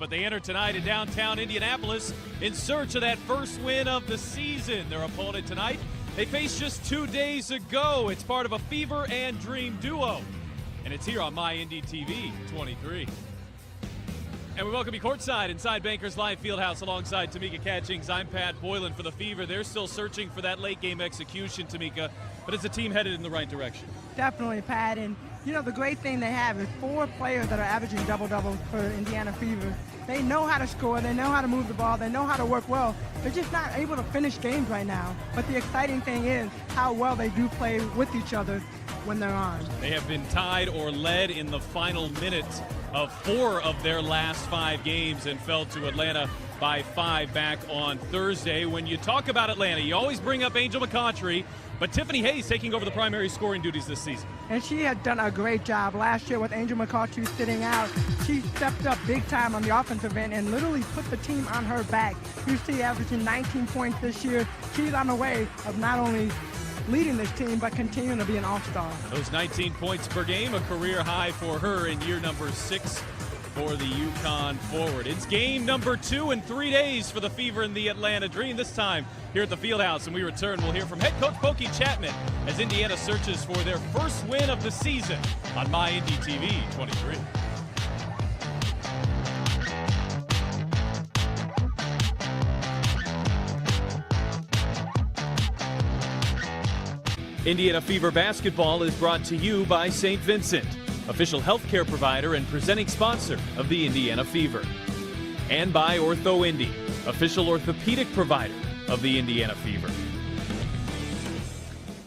but they enter tonight in downtown Indianapolis in search of that first win of the season. Their opponent tonight, they faced just 2 days ago. It's part of a Fever and Dream duo, and it's here on My Indy TV 23. And we welcome you courtside inside Bankers Life Fieldhouse alongside Tamika Catchings. I'm Pat Boylan for the Fever. They're still searching for that late game execution, Tamika, but it's a team headed in the right direction. Definitely, Pat. And, you know, the great thing they have is 4 players that are averaging double-doubles for Indiana Fever. They know how to score. They know how to move the ball. They know how to work well. They're just not able to finish games right now. But the exciting thing is how well they do play with each other when they're on. They have been tied or led in the final minutes of 4 of their last 5 games and fell to Atlanta by 5 back on Thursday. When you talk about Atlanta, you always bring up Angel McCoughtry, but Tiffany Hayes taking over the primary scoring duties this season. And she had done a great job last year with Angel McCoughtry sitting out. She stepped up big time on the offensive end and literally put the team on her back. You see averaging 19 points this year. She's on the way of not only leading this team, but continuing to be an all-star. Those 19 points per game, a career high for her in year number 6 for the UConn forward. It's game number 2 in 3 days for the Fever and the Atlanta Dream, this time here at the Fieldhouse. And we return, we'll hear from head coach Pokey Chapman as Indiana searches for their first win of the season on My Indy TV 23. Indiana Fever basketball is brought to you by St. Vincent, official healthcare provider and presenting sponsor of the Indiana Fever. And by Ortho Indy, official orthopedic provider of the Indiana Fever.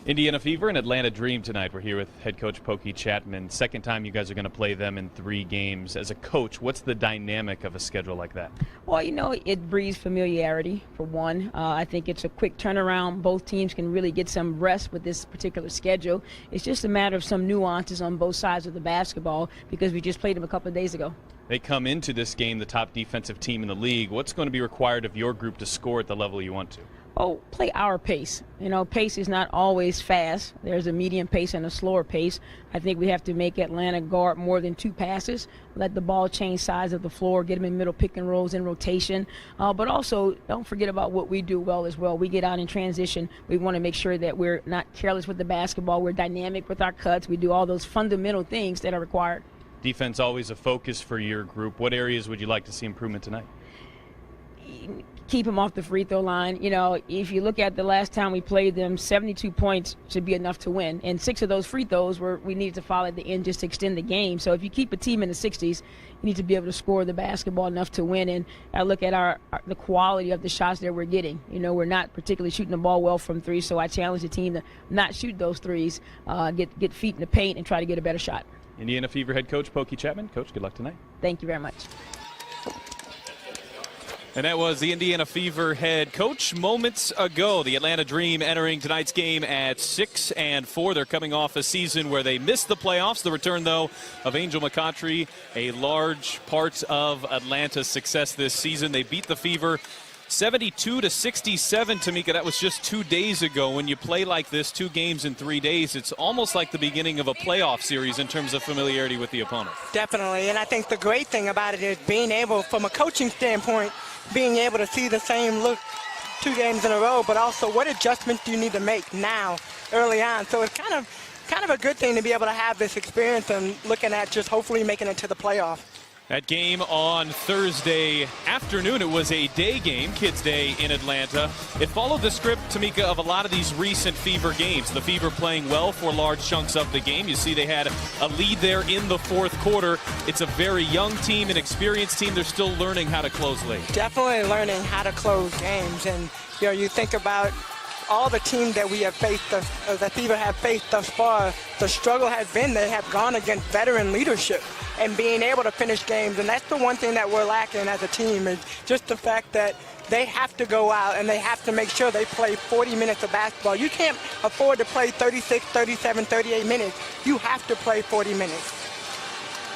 Indiana Fever and Atlanta Dream tonight. We're here with head coach Pokey Chapman. Second time you guys are going to play them in 3 games. As a coach, what's the dynamic of a schedule like that? Well, you know, it breeds familiarity, for one. I think it's a quick turnaround. Both teams can really get some rest with this particular schedule. It's just a matter of some nuances on both sides of the basketball because we just played them a couple of days ago. They come into this game the top defensive team in the league. What's going to be required of your group to score at the level you want to? Oh, play our pace. You know, pace is not always fast. There's a medium pace and a slower pace. I think we have to make Atlanta guard more than 2 passes, let the ball change sides of the floor, get them in middle pick and rolls in rotation. But also, don't forget about what we do well as well. We get out in transition. We want to make sure that we're not careless with the basketball. We're dynamic with our cuts. We do all those fundamental things that are required. Defense always a focus for your group. What areas would you like to see improvement tonight? Keep them off the free throw line. You know, if you look at the last time we played them, 72 points should be enough to win. And 6 of those free throws we needed to foul at the end just to extend the game. So if you keep a team in the 60s, you need to be able to score the basketball enough to win. And I look at the quality of the shots that we're getting. You know, we're not particularly shooting the ball well from 3, so I challenge the team to not shoot those threes, get feet in the paint and try to get a better shot. Indiana Fever head coach Pokey Chapman. Coach, good luck tonight. Thank you very much. And that was the Indiana Fever head coach moments ago. The Atlanta Dream entering tonight's game at 6-4. They're coming off a season where they missed the playoffs. The return, though, of Angel McCoughtry, a large part of Atlanta's success this season. They beat the Fever 72-67, Tamika. That was just 2 days ago. When you play like this, 2 games in 3 days, it's almost like the beginning of a playoff series in terms of familiarity with the opponent. Definitely, and I think the great thing about it is being able, from a coaching standpoint, being able to see the same look 2 games in a row, but also what adjustments do you need to make now, early on. So it's kind of a good thing to be able to have this experience and looking at just hopefully making it to the playoff. That game on Thursday afternoon, it was a day game, Kids Day in Atlanta. It followed the script, Tamika, of a lot of these recent Fever games. The Fever playing well for large chunks of the game. You see they had a lead there in the 4th quarter. It's a very young team, an experienced team. They're still learning how to close late. Definitely learning how to close games. And, you know, you think about all the teams that we have faced, that Fever have faced thus far, the struggle has been they have gone against veteran leadership and being able to finish games. And that's the one thing that we're lacking as a team, is just the fact that they have to go out and they have to make sure they play 40 minutes of basketball. You can't afford to play 36, 37, 38 minutes. You have to play 40 minutes.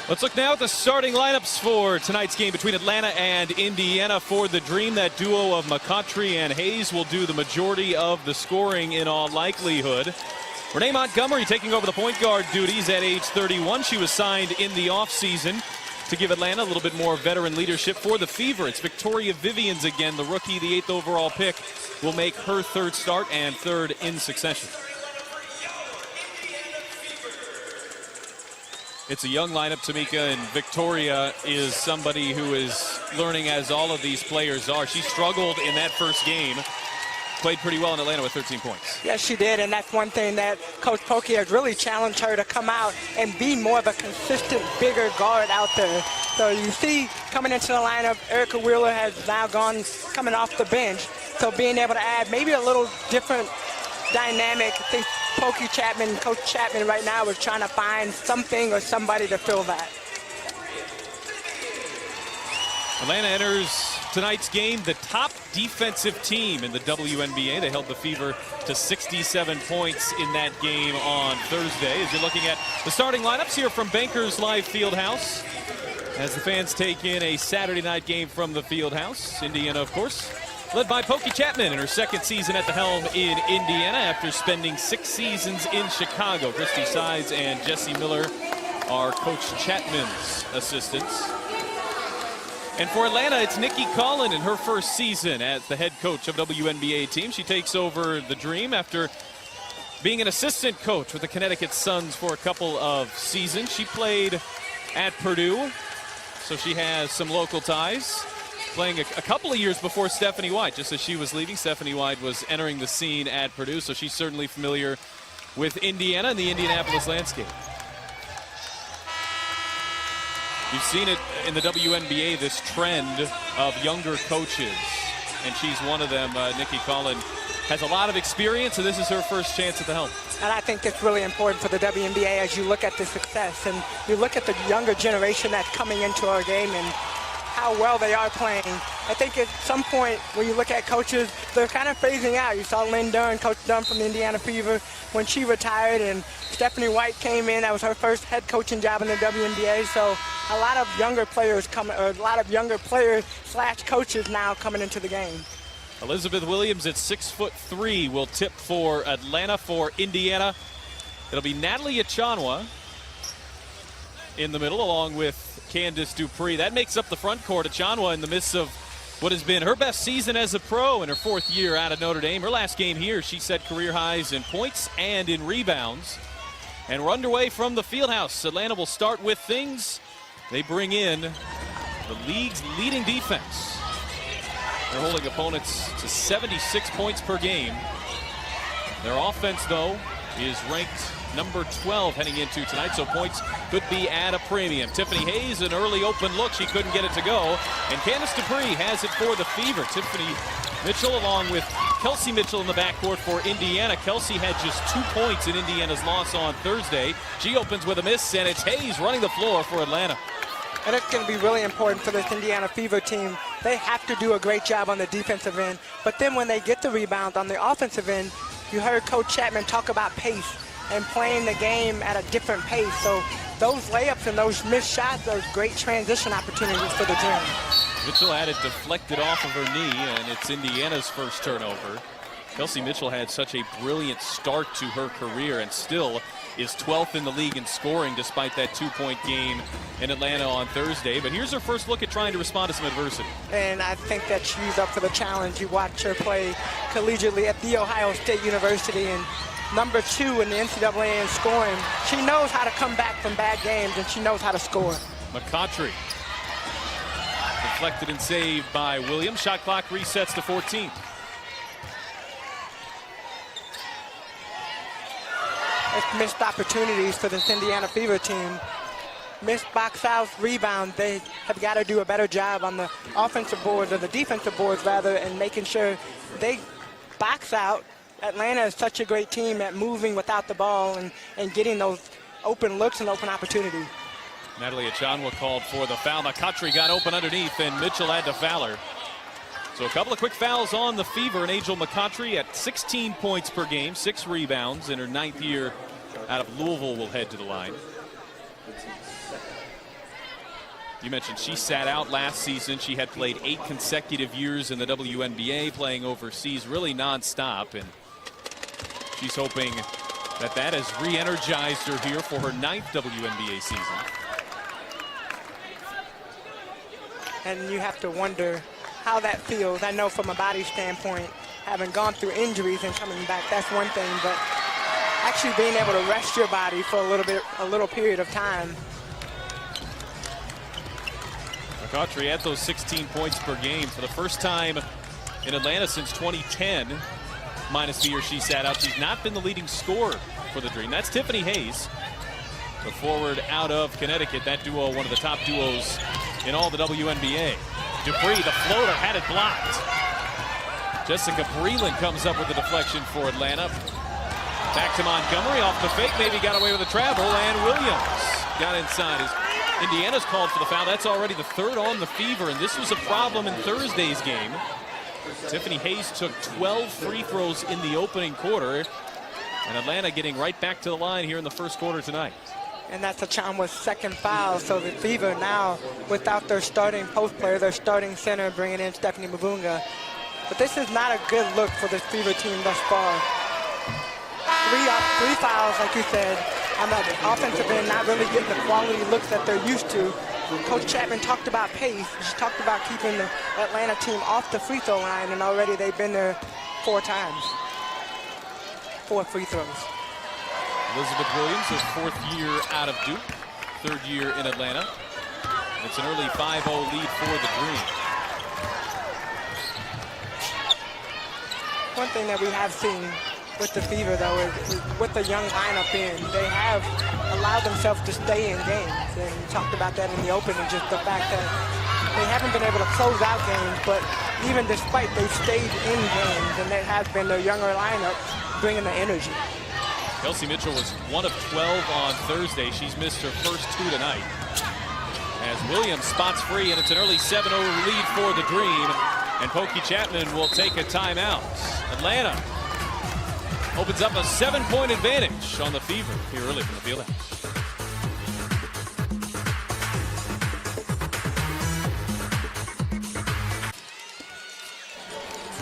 Let's look now at the starting lineups for tonight's game between Atlanta and Indiana. For the Dream, that duo of McCoughtry and Hayes will do the majority of the scoring in all likelihood. Renee Montgomery taking over the point guard duties at age 31. She was signed in the offseason to give Atlanta a little bit more veteran leadership for the Fever. It's Victoria Vivians again, the rookie, the 8th overall pick, will make her 3rd start and 3rd in succession. It's a young lineup, Tamika, and Victoria is somebody who is learning, as all of these players are. She struggled in that first game, played pretty well in Atlanta with 13 points. Yes, she did, and that's one thing that Coach Pokey has really challenged her to come out and be more of a consistent, bigger guard out there. So you see, coming into the lineup, Erica Wheeler has now coming off the bench. So being able to add maybe a little different dynamic. I think Coach Chapman right now is trying to find something or somebody to fill that. Atlanta enters tonight's game the top defensive team in the WNBA. They held the Fever to 67 points in that game on Thursday. As you're looking at the starting lineups here from Bankers Live Fieldhouse, as the fans take in a Saturday night game from the Fieldhouse. Indiana, of course, led by Pokey Chapman in her 2nd season at the helm in Indiana after spending 6 seasons in Chicago. Christy Sides and Jessie Miller are Coach Chapman's assistants. And for Atlanta, it's Nikki Collin in her 1st season as the head coach of WNBA team. She takes over the Dream after being an assistant coach with the Connecticut Suns for a couple of seasons. She played at Purdue, so she has some local ties. Playing a couple of years before Stephanie White, just as she was leaving. Stephanie White was entering the scene at Purdue, so she's certainly familiar with Indiana and the Indianapolis landscape. You've seen it in the WNBA, this trend of younger coaches, and she's one of them. Nikki Collin has a lot of experience, and this is her 1st chance at the helm. And I think it's really important for the WNBA as you look at the success and you look at the younger generation that's coming into our game and how well they are playing. I think at some point when you look at coaches, they're kind of phasing out. You saw Lynn Dunn, Coach Dunn from the Indiana Fever, when she retired, and Stephanie White came in. That was her 1st head coaching job in the WNBA. So a lot of younger players / coaches now coming into the game. Elizabeth Williams at 6'3" will tip for Atlanta. For Indiana, it'll be Natalie Achanwa in the middle, along with Candace Dupree. That makes up the front court. Achanwa in the midst of what has been her best season as a pro in her 4th year out of Notre Dame. Her last game here, she set career highs in points and in rebounds. And we're underway from the Fieldhouse. Atlanta will start with things. They bring in the league's leading defense. They're holding opponents to 76 points per game. Their offense, though, is ranked number 12 heading into tonight, so points could be at a premium. Tiffany Hayes, an early open look. She couldn't get it to go. And Candace Dupree has it for the Fever. Tiffany Mitchell along with Kelsey Mitchell in the backcourt for Indiana. Kelsey had just 2 points in Indiana's loss on Thursday. She opens with a miss, and it's Hayes running the floor for Atlanta. And it's going to be really important for this Indiana Fever team. They have to do a great job on the defensive end. But then when they get the rebound on the offensive end, you heard Coach Chapman talk about pace and playing the game at a different pace. So those layups and those missed shots are great transition opportunities for the Dream. Mitchell had it deflected off of her knee, and it's Indiana's 1st turnover. Kelsey Mitchell had such a brilliant start to her career and still is 12th in the league in scoring despite that 2-point game in Atlanta on Thursday. But here's her first look at trying to respond to some adversity. And I think that she's up for the challenge. You watch her play collegiately at The Ohio State University, and number 2 in the NCAA in scoring. She knows how to come back from bad games, and she knows how to score. McCautry deflected and saved by Williams. Shot clock resets to 14. It's missed opportunities for this Indiana Fever team. Missed box out rebound. They have got to do a better job on the offensive boards, or the defensive boards rather, and making sure they box out. Atlanta is such a great team at moving without the ball and getting those open looks and open opportunities. Natalie Achanwa called for the foul. McCautry got open underneath, and Mitchell had to foul her. So a couple of quick fouls on the Fever, and Angel McCautry at 16 points per game, 6 rebounds in her 9th year out of Louisville will head to the line. You mentioned she sat out last season. She had played 8 consecutive years in the WNBA, playing overseas really nonstop, and she's hoping that has re-energized her here for her 9th WNBA season. and you have to wonder how that feels. I know from a body standpoint, having gone through injuries and coming back, that's one thing, but actually being able to rest your body for a little period of time. McCautry at those 16 points per game for the first time in Atlanta since 2010. Minus the year she sat out. She's not been the leading scorer for the Dream. That's Tiffany Hayes, the forward out of Connecticut. That duo, one of the top duos in all the WNBA. Dupree, the floater, had it blocked. Jessica Breland comes up with a deflection for Atlanta. Back to Montgomery, off the fake, maybe got away with a travel, and Williams got inside. As Indiana's called for the foul. That's already the third on the Fever, and this was a problem in Thursday's game. Tiffany Hayes took 12 free throws in the opening quarter, and Atlanta getting right back to the line here in the first quarter tonight. And that's Achamwa's second foul, so the Fever now, without their starting post player, their starting center, bringing in Stephanie Mavunga. But this is not a good look for the Fever team thus far. Three fouls, like you said, on the offensive end, not really getting the quality looks that they're used to. Coach Chapman talked about pace. She talked about keeping the Atlanta team off the free throw line, and already they've been there 4 times. 4 free throws. Elizabeth Williams, her 4th year out of Duke, 3rd year in Atlanta. It's an early 5-0 lead for the Dream. One thing that we have seen with the Fever, though, is with the young lineup in, they have allowed themselves to stay in games. And we talked about that in the opening, just the fact that they haven't been able to close out games, but even despite they've stayed in games, and that has been their younger lineup bringing the energy. Kelsey Mitchell was 1 of 12 on Thursday. She's missed her first 2 tonight. As Williams spots free, and it's an early 7-0 lead for the Dream. And Pokey Chapman will take a timeout. Atlanta opens up a 7-point advantage on the Fever here early from the field.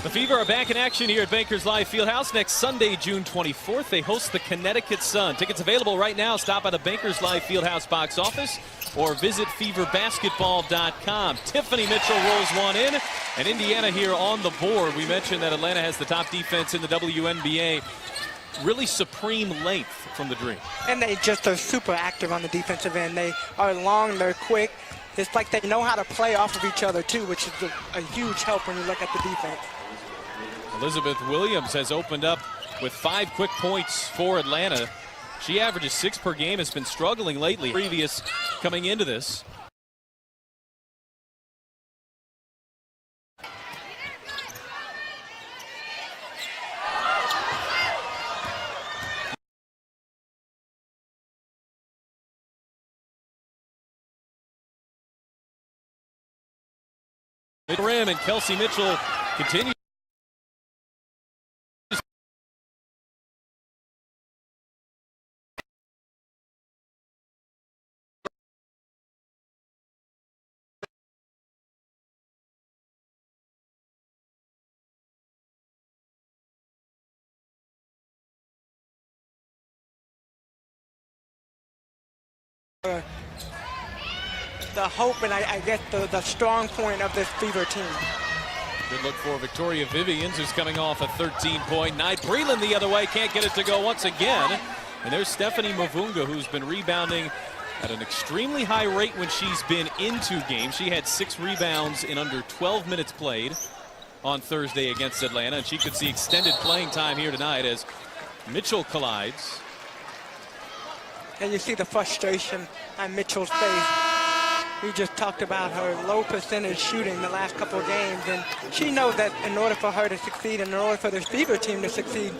The Fever are back in action here at Bankers Life Fieldhouse next Sunday, June 24th. They host the Connecticut Sun. Tickets available right now. Stop by the Bankers Life Fieldhouse box office or visit feverbasketball.com. Tiffany Mitchell rolls one in, and Indiana here on the board. We mentioned that Atlanta has the top defense in the WNBA. Really supreme length from the Dream. And they just are super active on the defensive end. They are long, they're quick. It's like they know how to play off of each other, too, which is a huge help when you look at the defense. Elizabeth Williams has opened up with 5 quick points for Atlanta. She averages 6 per game, has been struggling lately. Previous coming into this. Rim, and Kelsey Mitchell continues. The hope and I guess the strong point of this Fever team. Good look for Victoria Vivians, who's coming off a 13-point night. Breland the other way, can't get it to go once again. And there's Stephanie Mavunga, who's been rebounding at an extremely high rate when she's been into games. She had 6 rebounds in under 12 minutes played on Thursday against Atlanta, and she could see extended playing time here tonight as Mitchell collides. And you see the frustration on Mitchell's face. We just talked about her low percentage shooting the last couple of games, and she knows that in order for her to succeed, and in order for this Fever team to succeed,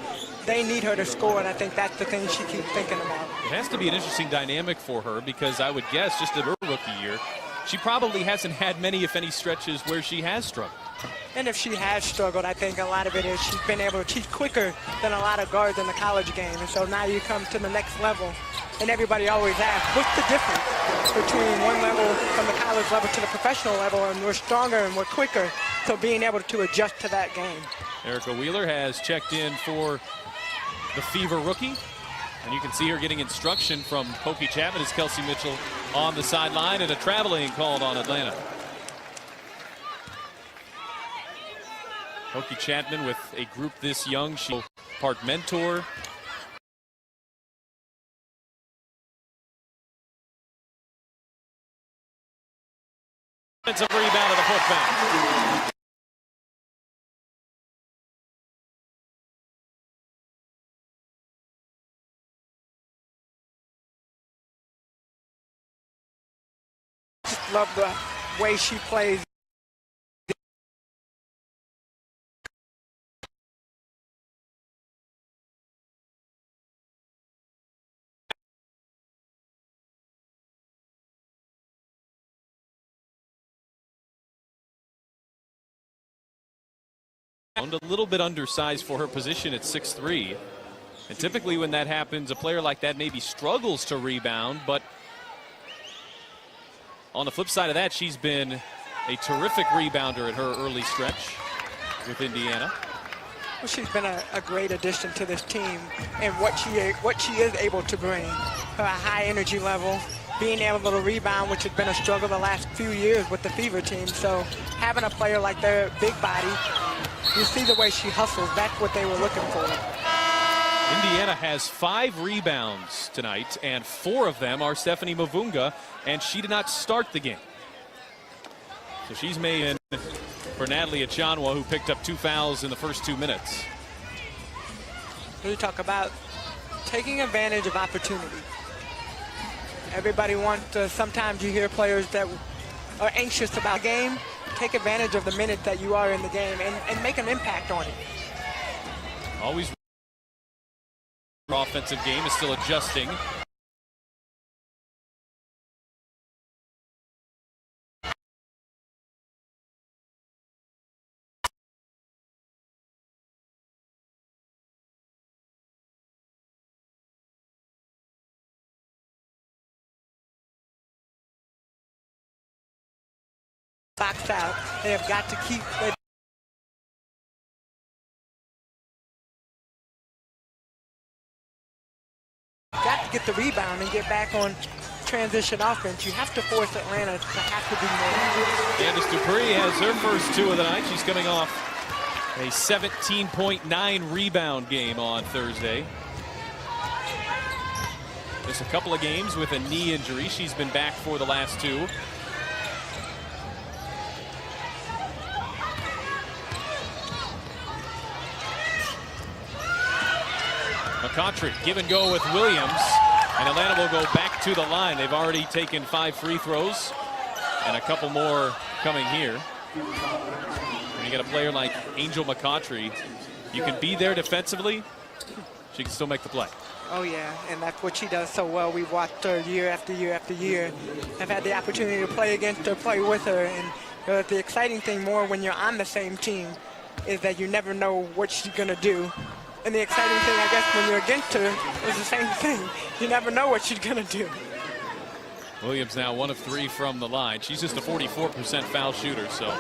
they need her to score, and I think that's the thing she keeps thinking about. It has to be an interesting dynamic for her, because I would guess just in her rookie year, she probably hasn't had many, if any, stretches where she has struggled. And if she has struggled, I think a lot of it is she's quicker than a lot of guards in the college game. And so now you come to the next level, and everybody always asks, what's the difference between one level from the college level to the professional level? And we're stronger and we're quicker, so being able to adjust to that game. Erica Wheeler has checked in for the Fever rookie. And you can see her getting instruction from Pokey Chapman as Kelsey Mitchell on the sideline, and a traveling called on Atlanta. Hokie Chapman with a group this young. She's part mentor. Offensive rebound of the putback. Love the way she plays. A little bit undersized for her position at 6'3". And typically when that happens, a player like that maybe struggles to rebound, but on the flip side of that, she's been a terrific rebounder at her early stretch with Indiana. Well, she's been a great addition to this team, and what she is able to bring, her high energy level, being able to rebound, which has been a struggle the last few years with the Fever team. So having a player like their big body, you see the way she hustles. That's what they were looking for. Indiana has 5 rebounds tonight, and 4 of them are Stephanie Mavunga, and she did not start the game. So she's made in for Natalie Achanwa, who picked up 2 fouls in the first 2 minutes. We talk about taking advantage of opportunity. Everybody wants sometimes you hear players that are anxious about game. Take advantage of the minute that you are in the game and make an impact on it. Always. Offensive game is still adjusting. Boxed out. They have got to keep their got to get the rebound and get back on transition offense. You have to force Atlanta to have to do more. Candice Dupree has her first 2 of the night. She's coming off a 17.9 rebound game on Thursday. Just a couple of games with a knee injury. She's been back for the last 2. McCottry, give and go with Williams, and Atlanta will go back to the line. They've already taken 5 free throws, and a couple more coming here. When you get a player like Angel McCottry, you can be there defensively, she can still make the play. Oh yeah, and that's what she does so well. We've watched her year after year after year. I've had the opportunity to play against her, play with her, and the exciting thing more when you're on the same team is that you never know what she's gonna do. And the exciting thing, I guess, when you're against her is the same thing. You never know what she's going to do. Williams now 1 of 3 from the line. She's just a 44% foul shooter. So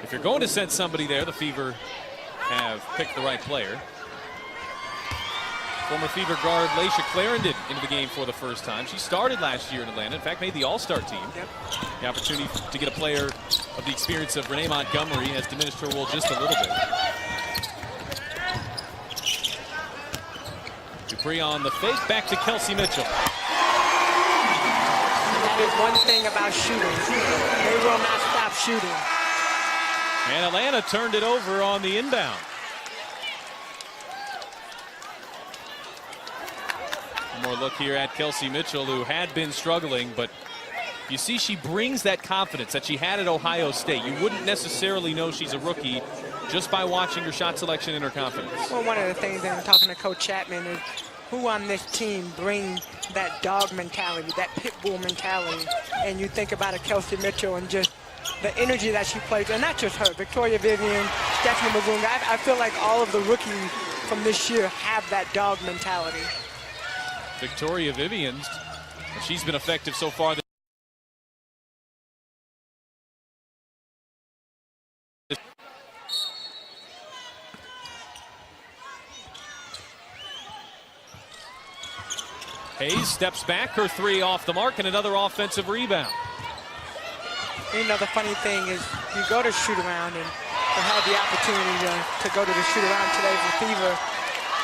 if you're going to send somebody there, the Fever have picked the right player. Former Fever guard Laisha Clarendon into the game for the first time. She started last year in Atlanta. In fact, made the All-Star team. Yep. The opportunity to get a player of the experience of Renee Montgomery has diminished her role just a little bit. Dupree on the fake, back to Kelsey Mitchell. That is one thing about shooting. They will not stop shooting. And Atlanta turned it over on the inbound. One more look here at Kelsey Mitchell, who had been struggling, but you see she brings that confidence that she had at Ohio State. You wouldn't necessarily know she's a rookie just by watching her shot selection and her confidence. Well, one of the things that I'm talking to Coach Chapman is who on this team brings that dog mentality, that pit bull mentality. And you think about a Kelsey Mitchell and just the energy that she plays, and not just her, Victoria Vivian, Stephanie Mavunga. I feel like all of the rookies from this year have that dog mentality. Victoria Vivian, she's been effective so far. Hayes steps back, her 3 off the mark, and another offensive rebound. You know, the funny thing is you go to shoot around and had the opportunity to go to the shoot-around today for Fever.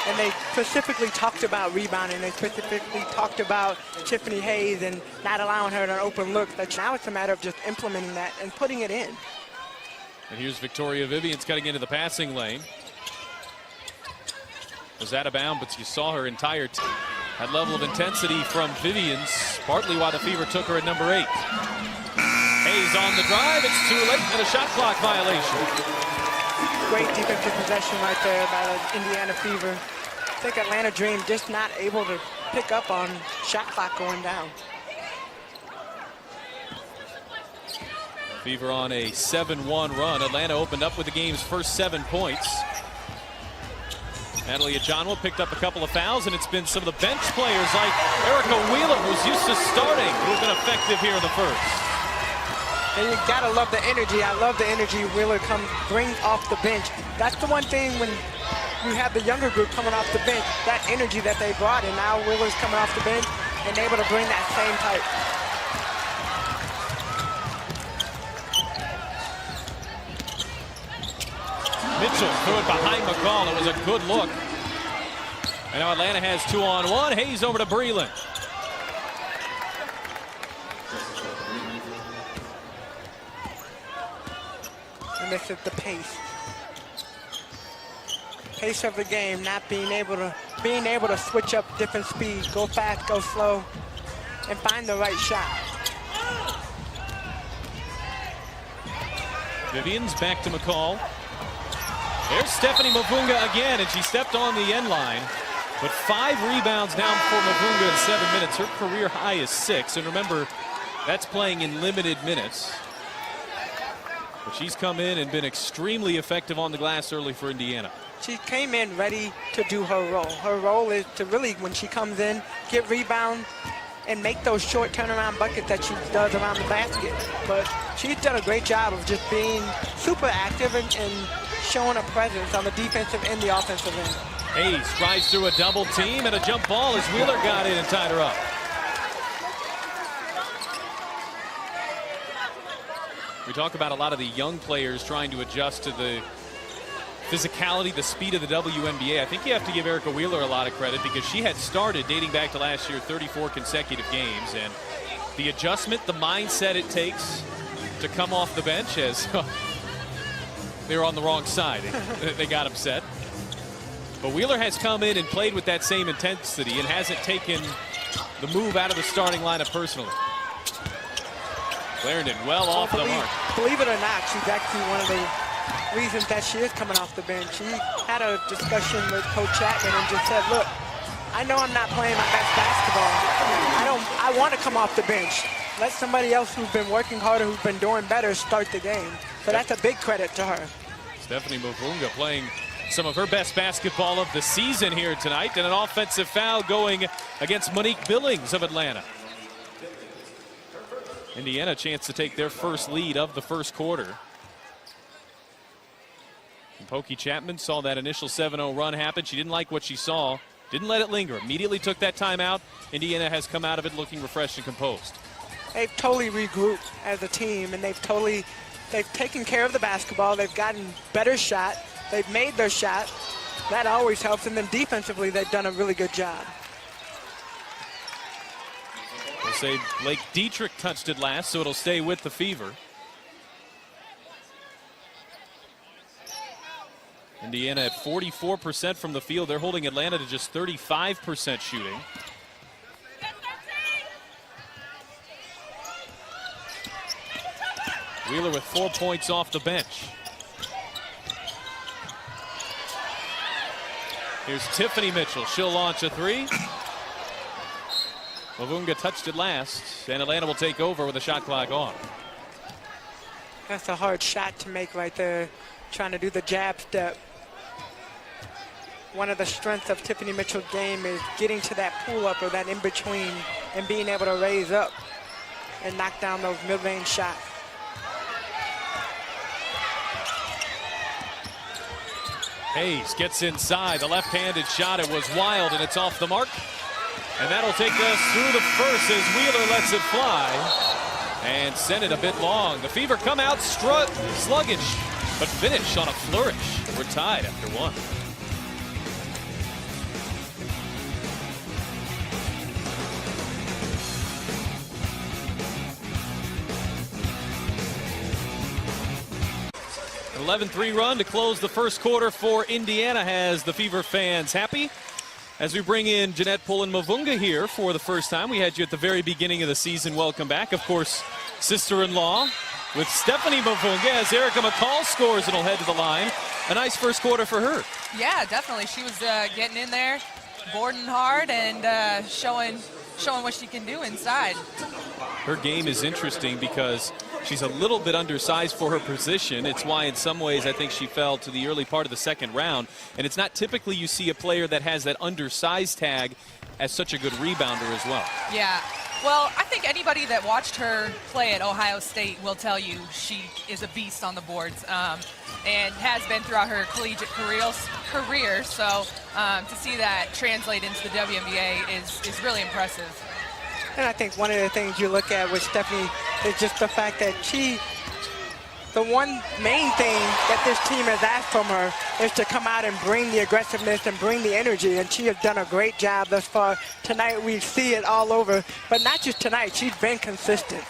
And they specifically talked about rebounding. They specifically talked about Tiffany Hayes and not allowing her an open look. But now it's a matter of just implementing that and putting it in. And here's Victoria Vivians cutting into the passing lane. Was out of bounds, but you saw her entire that level of intensity from Vivians, partly why the Fever took her at number 8. Hayes on the drive. It's too late and a shot clock violation. Great defensive possession right there by the Indiana Fever. I think Atlanta Dream just not able to pick up on shot clock going down. Fever on a 7-1 run. Atlanta opened up with the game's first 7 points. Natalie Ajanwa picked up a couple of fouls, and it's been some of the bench players like Erica Wheeler, who's used to starting, who's been effective here in the first. And you gotta love the energy. I love the energy Wheeler brings off the bench. That's the one thing when you have the younger group coming off the bench, that energy that they brought, and now Wheeler's coming off the bench and able to bring that same type. Mitchell threw it behind McCall. It was a good look. And now Atlanta has 2-on-1. Hayes over to Breland. And this is the pace. Pace of the game, not being able to switch up different speeds, go fast, go slow, and find the right shot. Vivians back to McCall. There's Stephanie Mavunga again, and she stepped on the end line. But 5 rebounds down for Mavunga in 7 minutes. Her career high is 6. And remember, that's playing in limited minutes. But she's come in and been extremely effective on the glass early for Indiana. She came in ready to do her role. Her role is to really, when she comes in, get rebounds and make those short turnaround buckets that she does around the basket. But she's done a great job of just being super active and showing a presence on the defensive and the offensive end. Hayes drives through a double team and a jump ball as Wheeler got in and tied her up. We talk about a lot of the young players trying to adjust to the physicality, the speed of the WNBA. I think you have to give Erica Wheeler a lot of credit because she had started dating back to last year 34 consecutive games, and the adjustment, the mindset it takes to come off the bench as they were on the wrong side. They got upset. But Wheeler has come in and played with that same intensity and hasn't taken the move out of the starting lineup personally. Clarendon well off the mark. Believe it or not, she's actually one of the reasons that she is coming off the bench. She had a discussion with Coach Chapman and just said, look, I know I'm not playing my best basketball. I want to come off the bench. Let somebody else who's been working harder, who's been doing better, start the game. So that's a big credit to her. Stephanie Mavunga playing some of her best basketball of the season here tonight, and an offensive foul going against Monique Billings of Atlanta. Indiana a chance to take their first lead of the first quarter. And Pokey Chapman saw that initial 7-0 run happen. She didn't like what she saw. Didn't let it linger. Immediately took that timeout. Indiana has come out of it looking refreshed and composed. They've totally regrouped as a team, and they've taken care of the basketball. They've gotten better shot. They've made their shot. That always helps. And then defensively, they've done a really good job. We'll say Blake Dietrich touched it last, so it'll stay with the Fever. Indiana at 44% from the field. They're holding Atlanta to just 35% shooting. Wheeler with 4 points off the bench. Here's Tiffany Mitchell. She'll launch a three. Mavunga touched it last, and Atlanta will take over with the shot clock on. That's a hard shot to make right there, trying to do the jab step. One of the strengths of Tiffany Mitchell's game is getting to that pull-up or that in-between and being able to raise up and knock down those mid-range shots. Hayes gets inside. The left-handed shot, it was wild, and it's off the mark. And that'll take us through the first as Wheeler lets it fly and send it a bit long. The Fever come out sluggish. but finish on a flourish. We're tied after one. An 11-3 run to close the first quarter for Indiana has the Fever fans happy. As we bring in Jeanette Pullen-Mavunga here for the first time. We had you at the very beginning of the season. Welcome back. Of course, sister-in-law with Stephanie Mavunga as Erica McCall scores and will head to the line. A nice first quarter for her. Yeah, definitely. She was getting in there, boarding hard, and showing what she can do inside. Her game is interesting because she's a little bit undersized for her position. It's why in some ways I think she fell to the early part of the second round. And it's not typically you see a player that has that undersized tag as such a good rebounder as well. Yeah. Well, I think anybody that watched her play at Ohio State will tell you she is a beast on the boards and has been throughout her collegiate career. So to see that translate into the WNBA is really impressive. And I think one of the things you look at with Stephanie is just the fact that the one main thing that this team has asked from her is to come out and bring the aggressiveness and bring the energy, and she has done a great job thus far. Tonight we see it all over, but not just tonight, she's been consistent.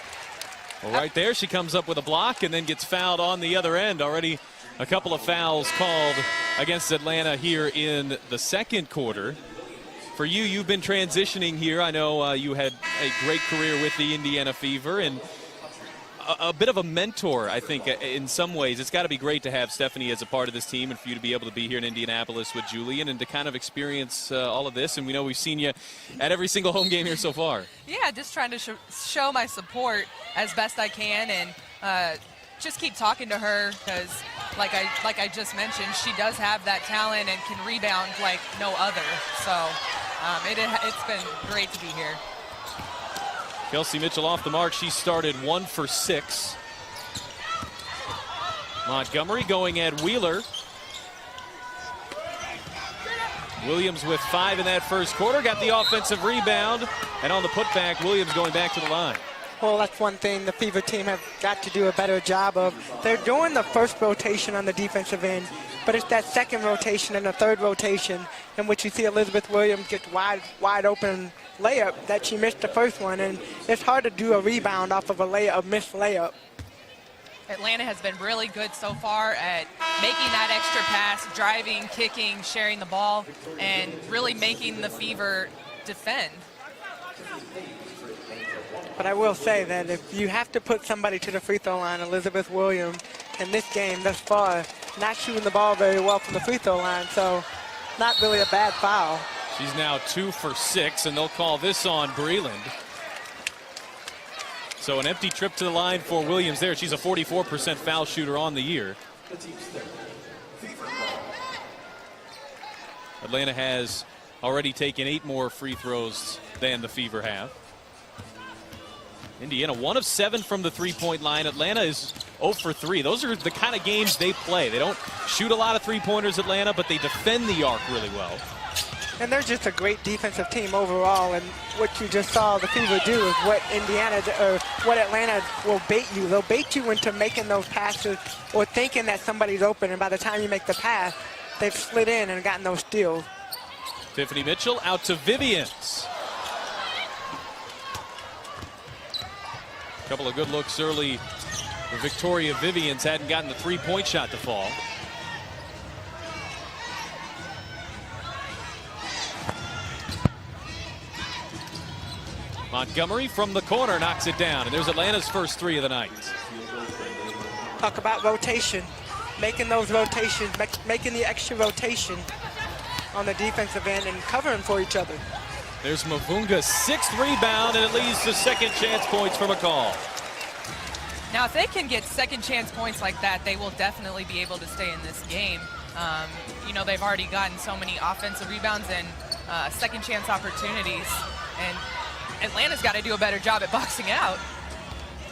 Well, right there she comes up with a block and then gets fouled on the other end. Already a couple of fouls called against Atlanta here in the second quarter. For you, you've been transitioning here. I know you had a great career with the Indiana Fever and a bit of a mentor, I think, in some ways. It's got to be great to have Stephanie as a part of this team and for you to be able to be here in Indianapolis with Julian and to kind of experience all of this. And we know we've seen you at every single home game here so far. Yeah, just trying to show my support as best I can and just keep talking to her because, like I just mentioned, she does have that talent and can rebound like no other. So it's been great to be here. Kelsey Mitchell off the mark. She started 1 for 6. Montgomery going at Wheeler. Williams with 5 in that first quarter. Got the offensive rebound. And on the putback, Williams going back to the line. Well, that's one thing the Fever team have got to do a better job of. They're doing the first rotation on the defensive end, but it's that second rotation and the third rotation in which you see Elizabeth Williams get wide open layup that she missed the first one, and it's hard to do a rebound off of a missed layup. Atlanta has been really good so far at making that extra pass, driving, kicking, sharing the ball, and really making the Fever defend. But I will say that if you have to put somebody to the free throw line, Elizabeth Williams, in this game thus far, not shooting the ball very well from the free throw line, so not really a bad foul. She's now 2 for 6, and they'll call this on Breland. So an empty trip to the line for Williams there. She's a 44% foul shooter on the year. Atlanta has already taken 8 more free throws than the Fever have. Indiana 1 of 7 from the three-point line. Atlanta is 0 for 3. Those are the kind of games they play. They don't shoot a lot of three-pointers, Atlanta, but they defend the arc really well. And they're just a great defensive team overall, and what you just saw the Fever do is what what Atlanta will bait you. They'll bait you into making those passes or thinking that somebody's open, and by the time you make the pass, they've slid in and gotten those steals. Tiffany Mitchell out to Vivians. Couple of good looks early for Victoria Vivians. Hadn't gotten the three-point shot to fall. Montgomery from the corner knocks it down, and there's Atlanta's first 3 of the night. Talk about rotation, making those rotations, making the extra rotation on the defensive end and covering for each other. There's Mavunga's 6th rebound, and it leads to second chance points for McCall. Now, if they can get second chance points like that, they will definitely be able to stay in this game. You know, they've already gotten so many offensive rebounds and second chance opportunities, and Atlanta's got to do a better job at boxing out.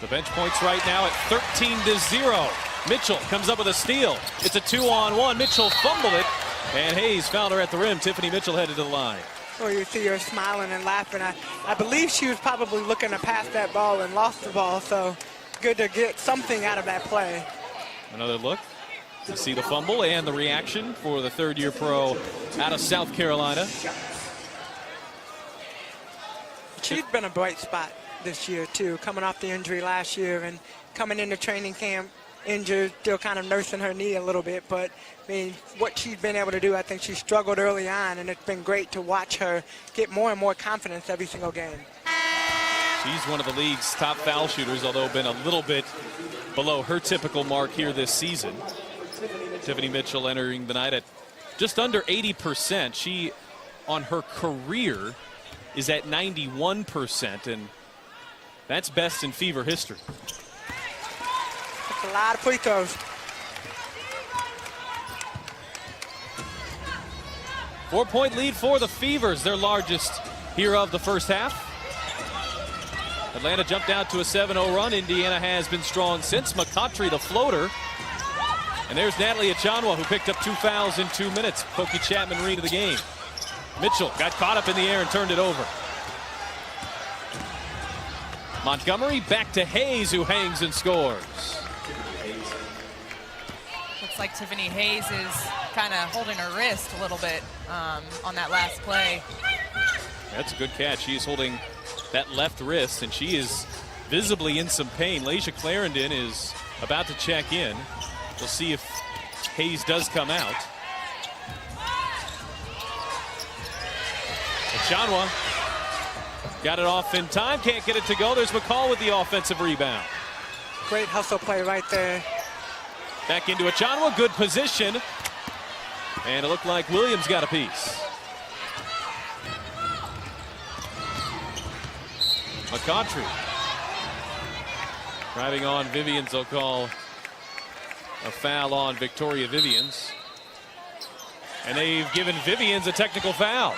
The bench points right now at 13-0. Mitchell comes up with a steal. It's a 2-on-1. Mitchell fumbled it, and Hayes fouled her at the rim. Tiffany Mitchell headed to the line. Well, you see her smiling and laughing. I believe she was probably looking to pass that ball and lost the ball, so good to get something out of that play. Another look. to see the fumble and the reaction for the third-year pro out of South Carolina. She's been a bright spot this year, too, coming off the injury last year and coming into training camp injured, still kind of nursing her knee a little bit. But, I mean, what she's been able to do, I think she struggled early on, and it's been great to watch her get more and more confidence every single game. She's one of the league's top foul shooters, although been a little bit below her typical mark here this season. Tiffany Mitchell entering the night at just under 80%. She, on her career, is at 91%, and that's best in Fever history. That's a lot of free throws. Four-point lead for the Fevers, their largest here of the first half. Atlanta jumped out to a 7-0 run. Indiana has been strong since. McCautry, the floater. And there's Natalie Achanwa, who picked up 2 fouls in 2 minutes. Pokey Chapman re to the game. Mitchell got caught up in the air and turned it over. Montgomery back to Hayes, who hangs and scores. Looks like Tiffany Hayes is kind of holding her wrist a little bit on that last play. That's a good catch. She is holding that left wrist, and she is visibly in some pain. Laisha Clarendon is about to check in. We'll see if Hayes does come out. Achanwa got it off in time, can't get it to go. There's McCall with the offensive rebound. Great hustle play right there. Back into Achanwa, good position. And it looked like Williams got a piece. McCautry driving on Vivians. They'll call a foul on Victoria Vivians. And they've given Vivians a technical foul.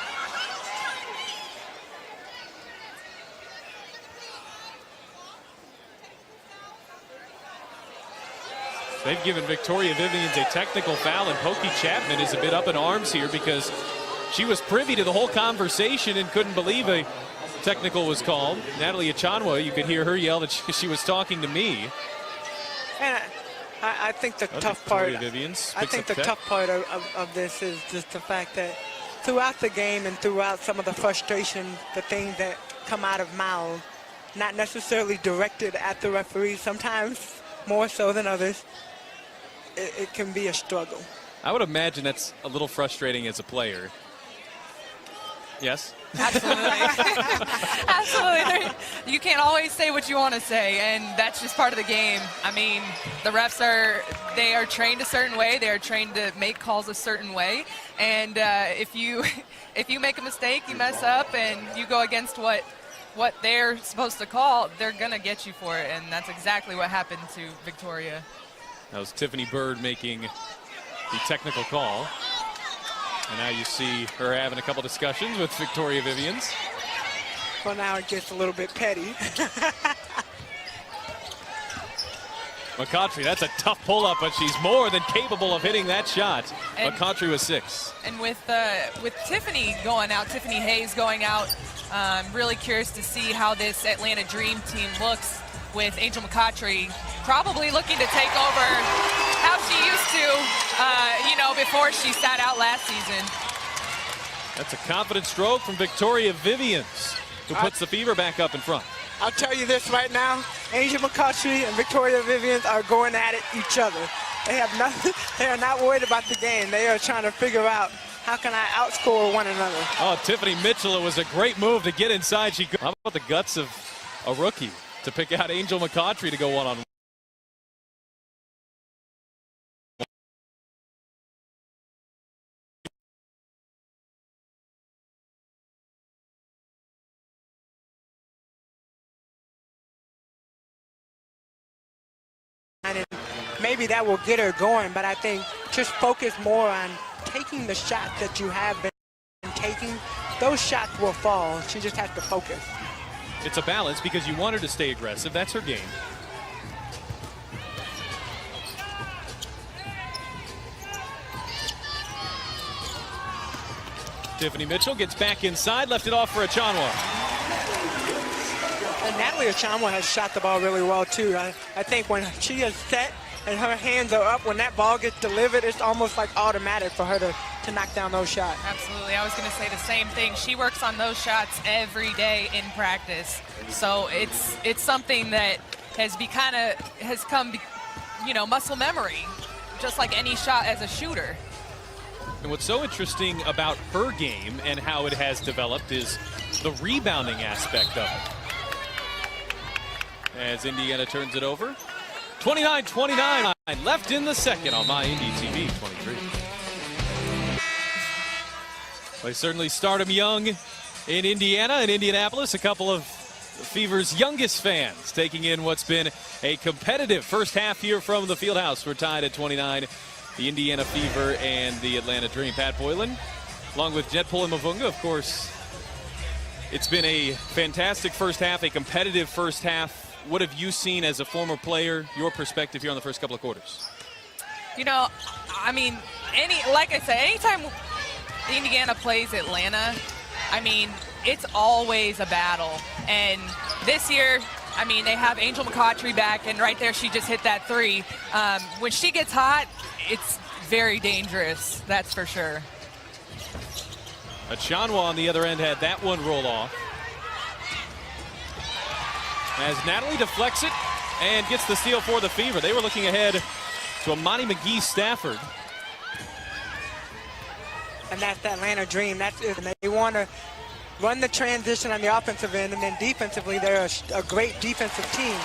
They've given Victoria Vivians a technical foul, and Pokey Chapman is a bit up in arms here because she was privy to the whole conversation and couldn't believe a technical was called. Natalie Achanwa, you could hear her yell that she was talking to me. And I think the tough part. Vivians I think the tough part of this is just the fact that throughout the game and throughout some of the frustration, the things that come out of mouths, not necessarily directed at the referee, sometimes more so than others, it can be a struggle. I would imagine that's a little frustrating as a player. Yes? Absolutely. Absolutely. You can't always say what you want to say, and that's just part of the game. I mean, the refs they are trained a certain way. They are trained to make calls a certain way. And if you make a mistake, you mess up, and you go against what they're supposed to call, they're going to get you for it. And that's exactly what happened to Victoria. That was Tiffany Bird making the technical call. And now you see her having a couple discussions with Victoria Vivians. Well, now it gets a little bit petty. McCautry, that's a tough pull-up, but she's more than capable of hitting that shot. And McCautry was 6. And with Tiffany going out, Tiffany Hayes going out, I'm really curious to see how this Atlanta Dream team looks with Angel McCautry probably looking to take over how she used to, before she sat out last season. That's a confident stroke from Victoria Vivians, who puts the Fever back up in front. I'll tell you this right now, Angel McCautry and Victoria Vivians are going at it each other. They are not worried about the game. They are trying to figure out, how can I outscore one another? Oh, Tiffany Mitchell, it was a great move to get inside. How about the guts of a rookie to pick out Angel McCautry to go one-on-one? And maybe that will get her going, but I think just focus more on taking the shots that you have been taking. Those shots will fall. She just has to focus. It's a balance because you want her to stay aggressive. That's her game. Tiffany Mitchell gets back inside, left it off for Achanwa. And Natalie Achanwa has shot the ball really well, too. I think when she is set and her hands are up when that ball gets delivered. It's almost like automatic for her to knock down those shots. Absolutely. I was going to say the same thing. She works on those shots every day in practice. So it's something that has come, muscle memory, just like any shot as a shooter. And what's so interesting about her game and how it has developed is the rebounding aspect of it. As Indiana turns it over. 29-29 left in the second on my Indy TV 23. They certainly start them young in Indiana and Indianapolis. A couple of Fever's youngest fans taking in what's been a competitive first half here from the Fieldhouse. We're tied at 29. The Indiana Fever and the Atlanta Dream. Pat Boylan, along with Jet Pullen Mavunga, of course. It's been a fantastic first half, a competitive first half. What have you seen as a former player, your perspective here on the first couple of quarters? Like I said, anytime Indiana plays Atlanta, it's always a battle. And this year, they have Angel McCoughtry back, and right there she just hit that three. When she gets hot, it's very dangerous, that's for sure. Achanwa on the other end had that one roll off. As Natalie deflects it and gets the steal for the Fever. They were looking ahead to Amani McGee-Stafford. And that's the Atlanta Dream. That's it. And they want to run the transition on the offensive end, and then defensively, they're a great defensive team.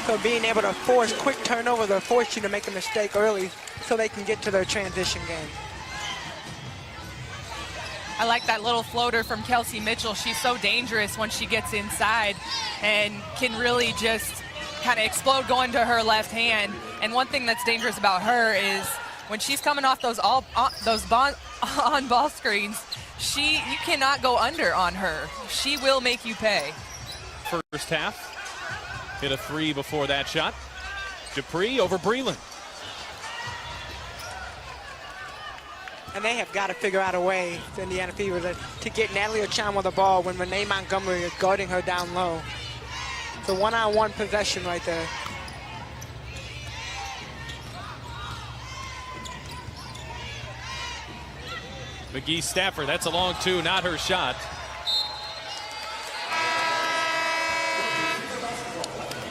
So being able to force quick turnovers or force you to make a mistake early so they can get to their transition game. I like that little floater from Kelsey Mitchell. She's so dangerous when she gets inside and can really just kind of explode going to her left hand. And one thing that's dangerous about her is when she's coming off those on-ball screens, you cannot go under on her. She will make you pay. First half, hit a three before that shot. Dupree over Breland. And they have got to figure out a way, the Indiana Fever, to get Natalie Achanwa the ball when Renee Montgomery is guarding her down low. It's a one-on-one possession right there. McGee-Stafford, that's a long two, not her shot.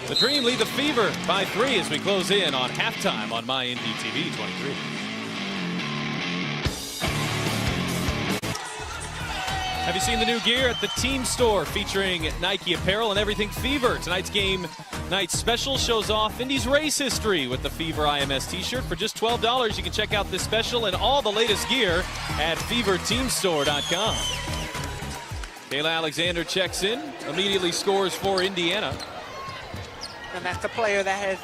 The Dream lead the Fever by 3 as we close in on halftime on my Indy TV 23. Have you seen the new gear at the Team Store featuring Nike apparel and everything Fever? Tonight's game night special shows off Indy's race history with the Fever IMS t-shirt. For just $12, you can check out this special and all the latest gear at feverteamstore.com. Kayla Alexander checks in, immediately scores for Indiana. And that's the player that has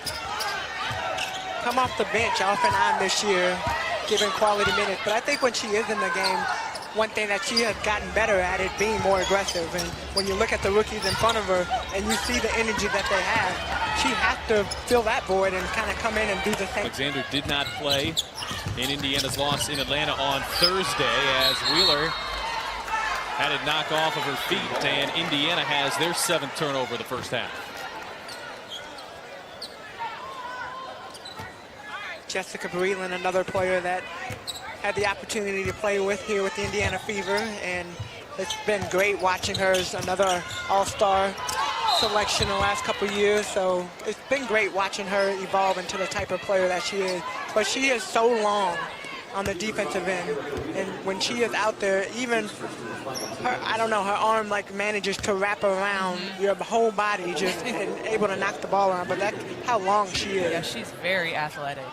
come off the bench off and on this year, giving quality minutes. But I think when she is in the game, one thing that she has gotten better at is being more aggressive. And when you look at the rookies in front of her and you see the energy that they have, she has to fill that void and kind of come in and do the same. Alexander did not play in Indiana's loss in Atlanta on Thursday as Wheeler had it knocked off of her feet, and Indiana has their 7th turnover the first half. Jessica Breland, another player that had the opportunity to play with here with the Indiana Fever, and it's been great watching her as another all-star selection in the last couple of years. So it's been great watching her evolve into the type of player that she is. But she is so long on the defensive end, and when she is out there, even her, her arm manages to wrap around your whole body, just and able to knock the ball around. But that's how long she is. Yeah, she's very athletic.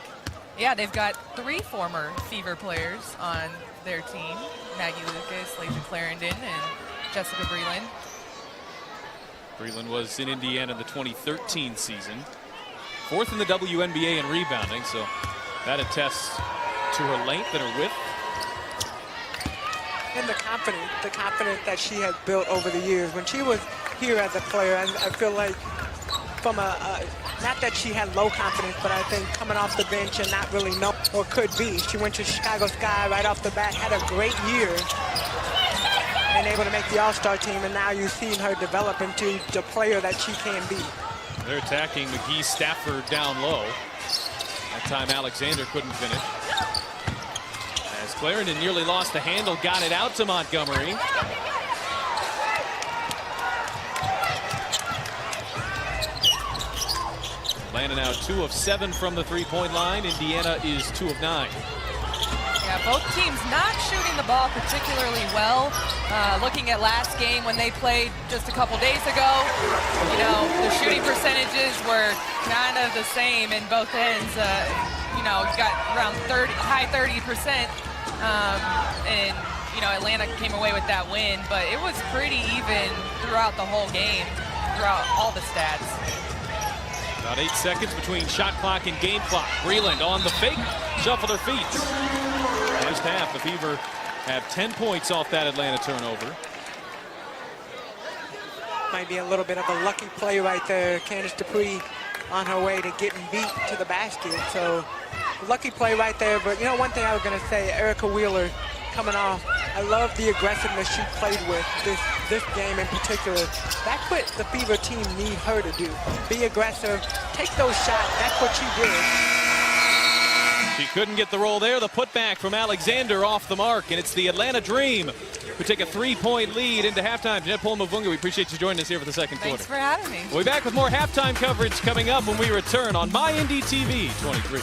Yeah, they've got 3 former Fever players on their team. Maggie Lucas, Lasia Clarendon, and Jessica Breland. Breland was in Indiana in the 2013 season. 4th in the WNBA in rebounding, so that attests to her length and her width. And the confidence that she has built over the years. When she was here as a player, I feel like from not that she had low confidence, but I think coming off the bench and not really know, or could be. She went to Chicago Sky right off the bat, had a great year, and able to make the All-Star team, and now you've seen her develop into the player that she can be. They're attacking McGee-Stafford down low. That time Alexander couldn't finish. As Clarendon nearly lost the handle, got it out to Montgomery. Atlanta now 2 of 7 from the three-point line. Indiana is 2 of 9. Yeah, both teams not shooting the ball particularly well. Looking at last game when they played just a couple days ago, you know, the shooting percentages were kind of the same in both ends. You know, got around high 30%, and you know, Atlanta came away with that win. But it was pretty even throughout the whole game, throughout all the stats. About 8 seconds between shot clock and game clock. Breland on the fake, shuffled her feet. First half, the Fever have 10 points off that Atlanta turnover. Might be a little bit of a lucky play right there. Candace Dupree on her way to getting beat to the basket. So lucky play right there. But you know, one thing I was going to say, Erica Wheeler coming off, I love the aggressiveness she played with this game in particular. That's what the Fever team need her to do. Be aggressive, take those shots. That's what she did. She couldn't get the roll there. The putback from Alexander off the mark, and it's the Atlanta Dream who take a 3-point lead into halftime. Jeanette Pole-Mavunga, we appreciate you joining us here for the second quarter. Thanks for having me. We'll be back with more halftime coverage coming up when we return on MyNDTV 23.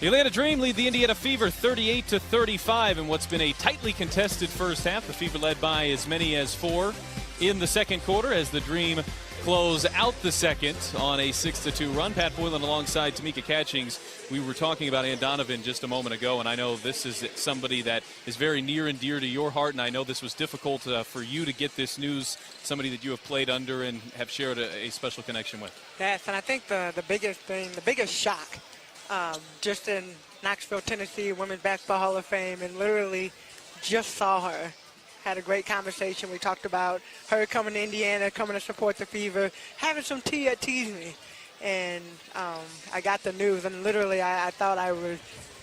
The Atlanta Dream lead the Indiana Fever 38-35 in what's been a tightly contested first half. The Fever led by as many as 4 in the second quarter as the Dream close out the second on a 6-2 run. Pat Boylan alongside Tamika Catchings. We were talking about Ann Donovan just a moment ago, and I know this is somebody that is very near and dear to your heart, and I know this was difficult for you to get this news, somebody that you have played under and have shared a special connection with. Yes, and I think the biggest thing, the biggest shock, just in Knoxville, Tennessee, Women's Basketball Hall of Fame, and literally just saw her. Had a great conversation. We talked about her coming to Indiana, coming to support the Fever, having some tea at Tease-Me. And I got the news, and literally I thought I was,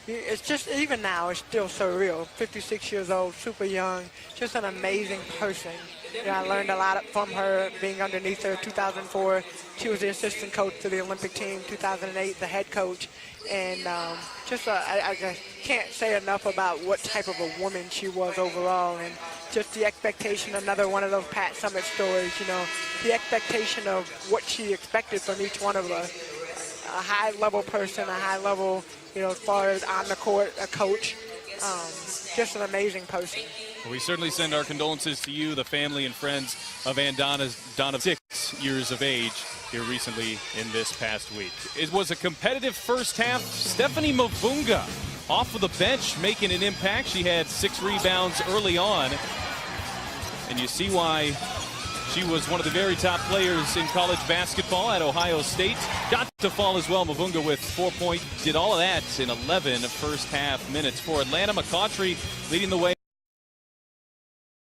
it's just, even now, it's still surreal. 56 years old, super young, just an amazing person. You know, I learned a lot from her being underneath her. 2004, she was the assistant coach to the Olympic team. 2008, the head coach. And I just can't say enough about what type of a woman she was overall. And just the expectation, another one of those Pat Summitt stories, you know, the expectation of what she expected from each one of us. A high-level person, a high-level, you know, as far as on the court, a coach. Just an amazing person. We certainly send our condolences to you, the family and friends of Ann Donovan, 6 years of age, here recently in this past week. It was a competitive first half. Stephanie Mavunga off of the bench making an impact. She had 6 rebounds early on. And you see why she was one of the very top players in college basketball at Ohio State. Got to fall as well. Mavunga with 4 points. Did all of that in 11 first half minutes for Atlanta. McCautry leading the way.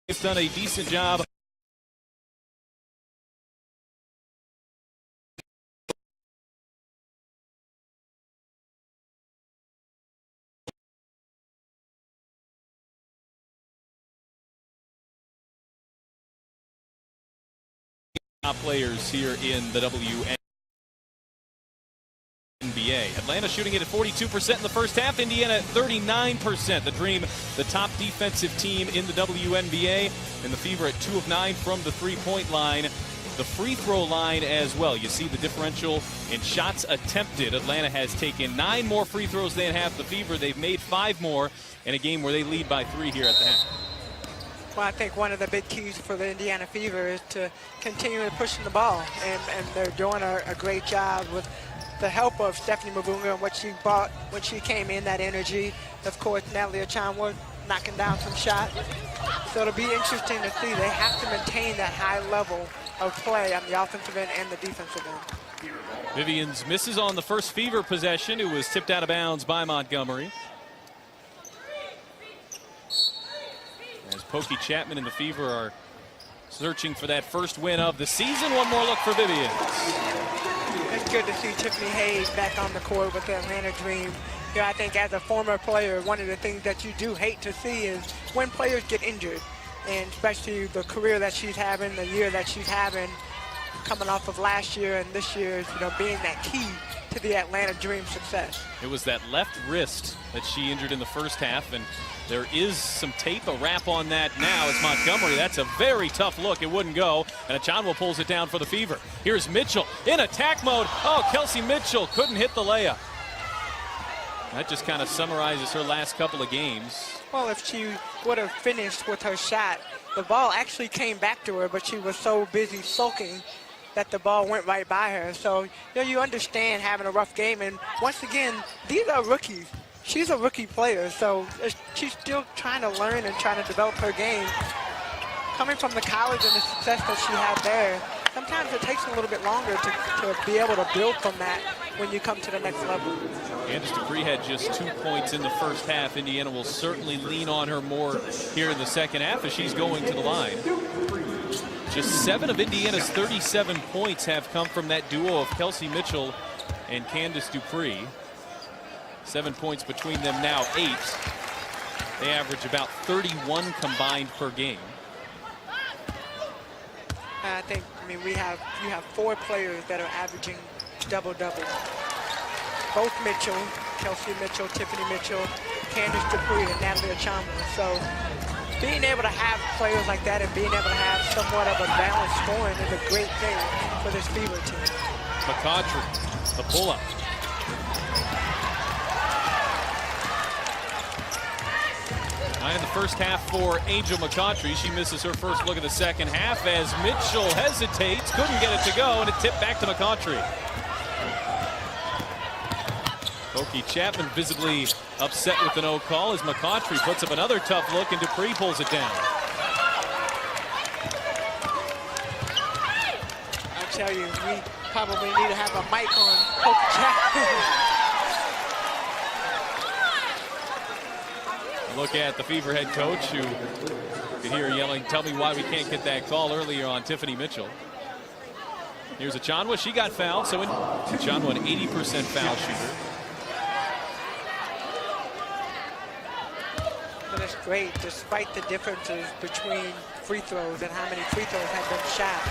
They've done a decent job. Top players here in the WNBA. Atlanta shooting it at 42% in the first half. Indiana at 39%. The Dream, the top defensive team in the WNBA. And the Fever at 2 of 9 from the three-point line. The free throw line as well. You see the differential in shots attempted. Atlanta has taken 9 more free throws than half the Fever. They've made 5 more in a game where they lead by 3 here at the half. Well, I think one of the big keys for the Indiana Fever is to continue pushing the ball. And they're doing a great job with the help of Stephanie Mavunga and what she brought when she came in, that energy. Of course, Natalie Achanwa knocking down some shots. So it'll be interesting to see. They have to maintain that high level of play on the offensive end and the defensive end. Vivians misses on the first Fever possession. It was tipped out of bounds by Montgomery. As Pokey Chapman and the Fever are searching for that first win of the season. One more look for Vivians. It's good to see Tiffany Hayes back on the court with the Atlanta Dream. You know, I think as a former player, one of the things that you do hate to see is when players get injured. and especially the career that she's having, the year that she's having, coming off of last year and this year, being that key to the Atlanta Dream success. It was that left wrist that she injured in the first half, and there is some tape, a wrap on that now. It's Montgomery. That's a very tough look. It wouldn't go, and Achanwa pulls it down for the Fever. Here's Mitchell in attack mode. Oh, Kelsey Mitchell couldn't hit the layup. That just kind of summarizes her last couple of games. Well, if she would have finished with her shot, the ball actually came back to her, but she was so busy sulking that the ball went right by her. So, you understand having a rough game. And once again, these are rookies. She's a rookie player, so she's still trying to learn and trying to develop her game. Coming from the college and the success that she had there, sometimes it takes a little bit longer to be able to build from that when you come to the next level. Candace Dupree had just 2 points in the first half. Indiana will certainly lean on her more here in the second half as she's going to the line. Just 7 of Indiana's 37 points have come from that duo of Kelsey Mitchell and Candace Dupree. 7 points between them now, 8. They average about 31 combined per game. You have 4 players that are averaging double-double. Both Mitchell, Kelsey Mitchell, Tiffany Mitchell, Candace Dupree, and Natalie Achanwa. So being able to have players like that and being able to have somewhat of a balanced scoring is a great thing for this Fever team. McCautry, the pull-up. In the first half for Angel McCautry. She misses her first look of the second half as Mitchell hesitates, couldn't get it to go, and it tipped back to McCautry. Koki Chapman visibly upset with the no call as McCautry puts up another tough look and Dupree pulls it down. I tell you, we probably need to have a mic on Koki Chapman. Look at the Fever head coach who you could hear yelling, "Tell me why we can't get that call," earlier on Tiffany Mitchell. Here's Achanwa. She got fouled, so Achanwa an 80% foul shooter. But it's great, despite the differences between free throws and how many free throws have been shot.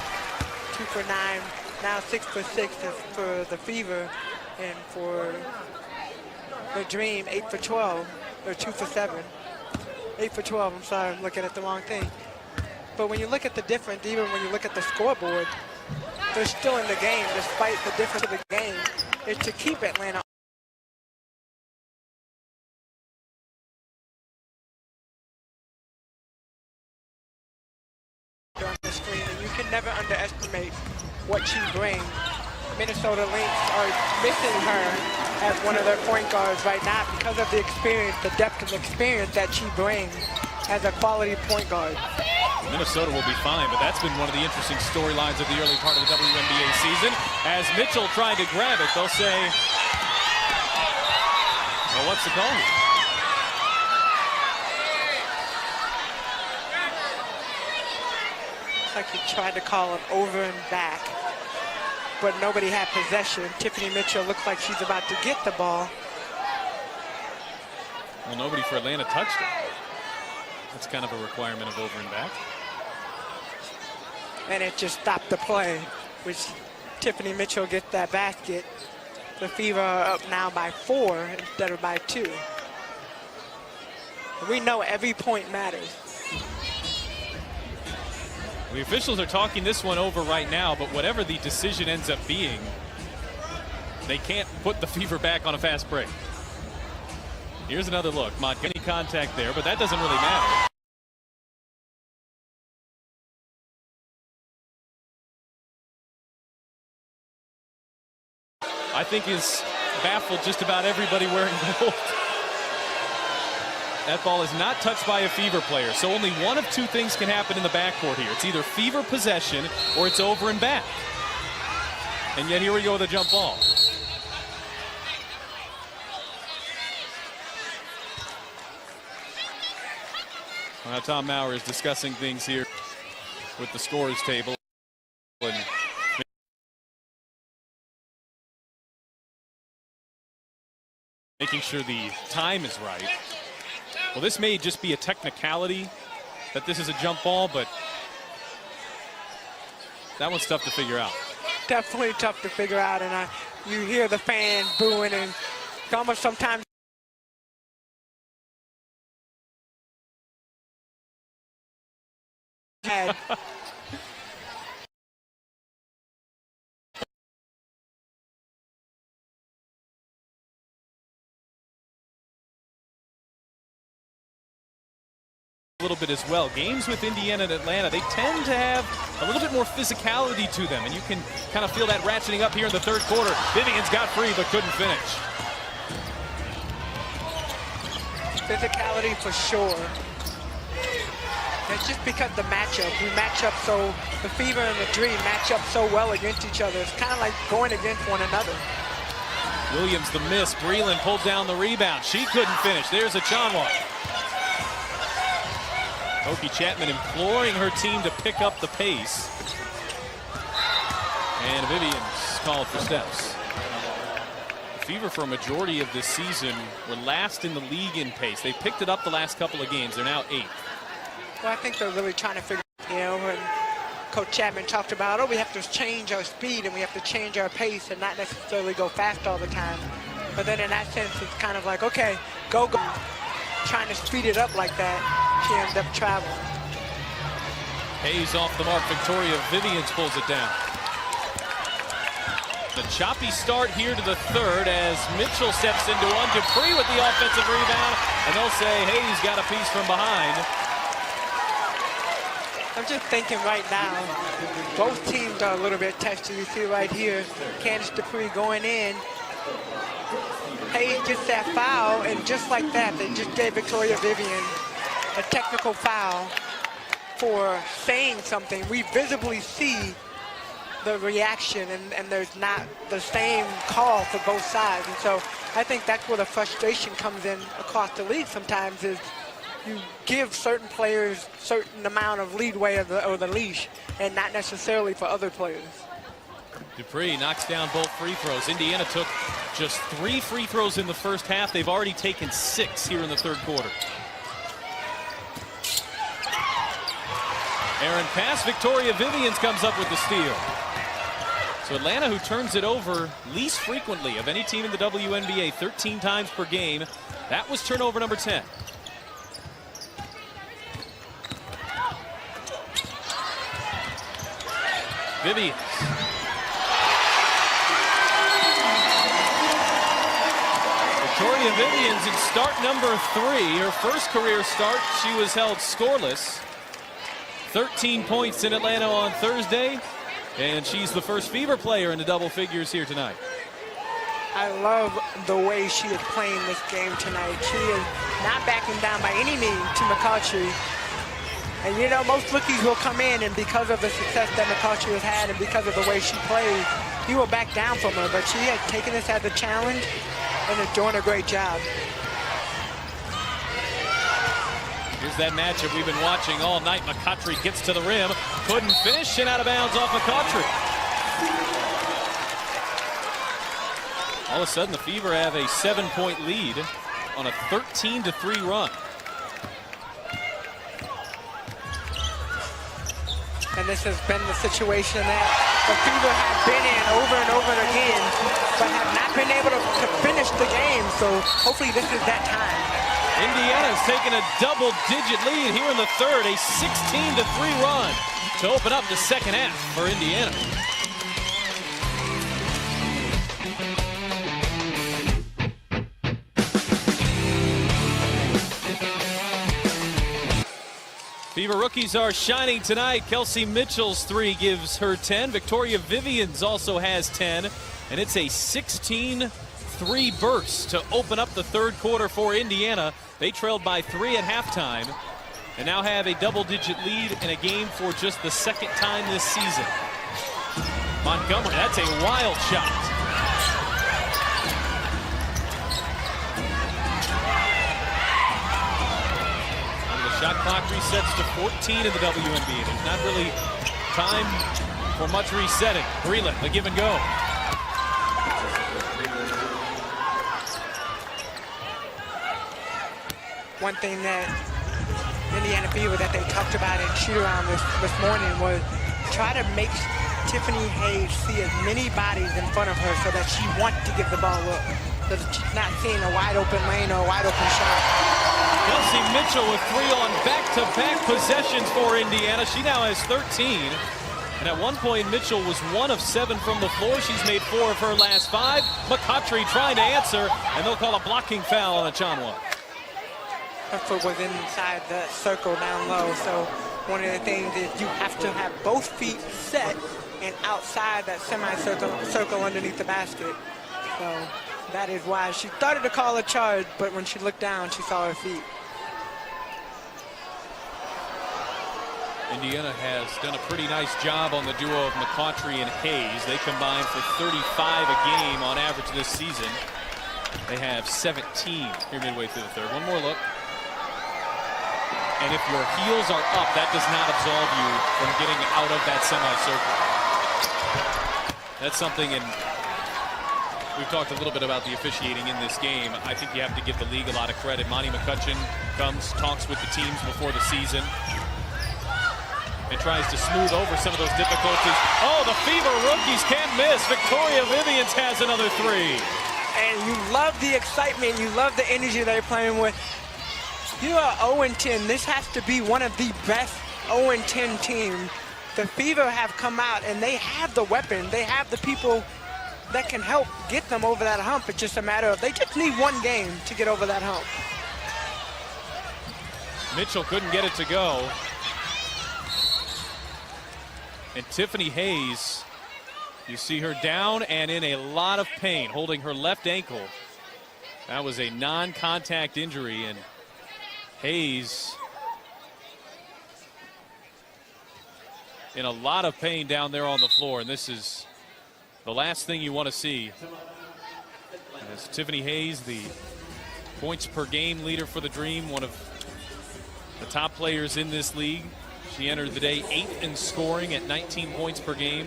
2 for 9, now 6 for 6 for the Fever, and for the Dream, 8 for 12. Or 2 for 7. 8 for 12, I'm sorry, I'm looking at the wrong thing. But when you look at the difference, even when you look at the scoreboard, they're still in the game despite the difference of the game. Is to keep Atlanta on the screen, and you can never underestimate what she brings. Minnesota Lynx are missing her as one of their point guards right now because of the experience, the depth of experience that she brings as a quality point guard. Minnesota will be fine, but that's been one of the interesting storylines of the early part of the WNBA season. As Mitchell tried to grab it, they'll say, well, what's the call here? It's like he tried to call it over and back, but nobody had possession. Tiffany Mitchell looks like she's about to get the ball. Well, nobody for Atlanta touched it. That's kind of a requirement of over and back. And it just stopped the play, which Tiffany Mitchell gets that basket. The Fever are up now by 4 instead of by 2. We know every point matters. The officials are talking this one over right now, but whatever the decision ends up being, they can't put the Fever back on a fast break. Here's another look. Montgomery contact there, but that doesn't really matter. I think is baffled just about everybody wearing gold. That ball is not touched by a Fever player, so only one of 2 things can happen in the backcourt here. It's either Fever possession or it's over and back. And yet here we go with a jump ball. Now Tom Maurer is discussing things here with the scorers table. And making sure the time is right. Well, this may just be a technicality that this is a jump ball, but that one's tough to figure out. Definitely tough to figure out, and you hear the fans booing, and it's almost sometimes A little bit as well. Games with Indiana and Atlanta, they tend to have a little bit more physicality to them, and you can kind of feel that ratcheting up here in the third quarter. Vivian's got free but couldn't finish. physicality for sure. It's just because the matchup, the Fever and the Dream match up so well against each other. It's kind of like going against one another. Williams the miss. Breland pulled down the rebound. She couldn't finish. There's a Chanwa. Hokie Chapman imploring her team to pick up the pace. And Vivian's called for steps. The Fever, for a majority of this season, were last in the league in pace. They picked it up the last couple of games. They're now 8th. Well, I think they're really trying to figure out, when Coach Chapman talked about, oh, we have to change our speed and we have to change our pace and not necessarily go fast all the time. But then in that sense, it's kind of like, okay, go. Trying to speed it up like that, she ends up traveling. Hayes off the mark. Victoria Vivians pulls it down. The choppy start here to the third as Mitchell steps into one. Dupree with the offensive rebound, and they'll say Hayes got a piece from behind. I'm just thinking right now, both teams are a little bit testy. You see right here, Candace Dupree going in. Hayes gets that foul, and just like that, they just gave Victoria Vivian a technical foul for saying something. We visibly see the reaction, and there's not the same call for both sides. And so I think that's where the frustration comes in across the league sometimes, is you give certain players certain amount of leadway or the leash, and not necessarily for other players. Dupree knocks down both free throws. Indiana took just 3 free throws in the first half. They've already taken 6 here in the third quarter. Aaron pass. Victoria Vivians comes up with the steal. So Atlanta, who turns it over least frequently of any team in the WNBA, 13 times per game. That was turnover number 10. Vivians. Victoria Vivians in start number 3. Her first career start, she was held scoreless. 13 points in Atlanta on Thursday, and she's the first Fever player in the double figures here tonight. I love the way she is playing this game tonight. She is not backing down by any means to McCautry. And you know, most rookies will come in, and because of the success that McCautry has had and because of the way she plays, he will back down from her. But she has taken this as a challenge and is doing a great job. Here's that matchup we've been watching all night. McCautry gets to the rim, couldn't finish, and out of bounds off McCautry. All of a sudden, the Fever have a 7-point lead on a 13-3 run. And this has been the situation that the Fever have been in over and over again, but have not been able to finish the game. So hopefully this is that time. Indiana's taken a double-digit lead here in the third, a 16-3 run to open up the second half for Indiana. Fever rookies are shining tonight. Kelsey Mitchell's 3 gives her 10. Victoria Vivians also has 10. And it's a 16-3 burst to open up the third quarter for Indiana. They trailed by 3 at halftime and now have a double-digit lead in a game for just the second time this season. Montgomery, that's a wild shot. Shot clock resets to 14 in the WNBA. There's not really time for much resetting. Breland, the give and go. One thing that Indiana Fever that they talked about in shoot-around this morning was try to make Tiffany Hayes see as many bodies in front of her so that she wants to give the ball up. So that she's not seeing a wide-open lane or a wide-open shot. Kelsey Mitchell with 3 on back-to-back possessions for Indiana. She now has 13. And at one point, Mitchell was 1 of 7 from the floor. She's made 4 of her last 5. McCautry trying to answer, and they'll call a blocking foul on Achanwa. Her foot was inside the circle down low, so one of the things is you have to have both feet set and outside that semicircle underneath the basket. So that is why she started to call a charge, but when she looked down, she saw her feet. Indiana has done a pretty nice job on the duo of McCautry and Hayes. They combine for 35 a game on average this season. They have 17 here midway through the third. One more look. And if your heels are up, that does not absolve you from getting out of that semicircle. That's something, and we've talked a little bit about the officiating in this game. I think you have to give the league a lot of credit. Monty McCutcheon comes, talks with the teams before the season, and tries to smooth over some of those difficulties. Oh, the Fever rookies can't miss. Victoria Vivians has another 3. And you love the excitement. You love the energy they're playing with. You are 0-10. This has to be one of the best 0-10 teams. The Fever have come out, and they have the weapon. They have the people that can help get them over that hump. It's just a matter of they just need one game to get over that hump. Mitchell couldn't get it to go. And Tiffany Hayes, you see her down and in a lot of pain, holding her left ankle. That was a non-contact injury, and Hayes in a lot of pain down there on the floor, and this is the last thing you want to see. As Tiffany Hayes, the points per game leader for the Dream, one of the top players in this league. She entered the day 8th in scoring at 19 points per game.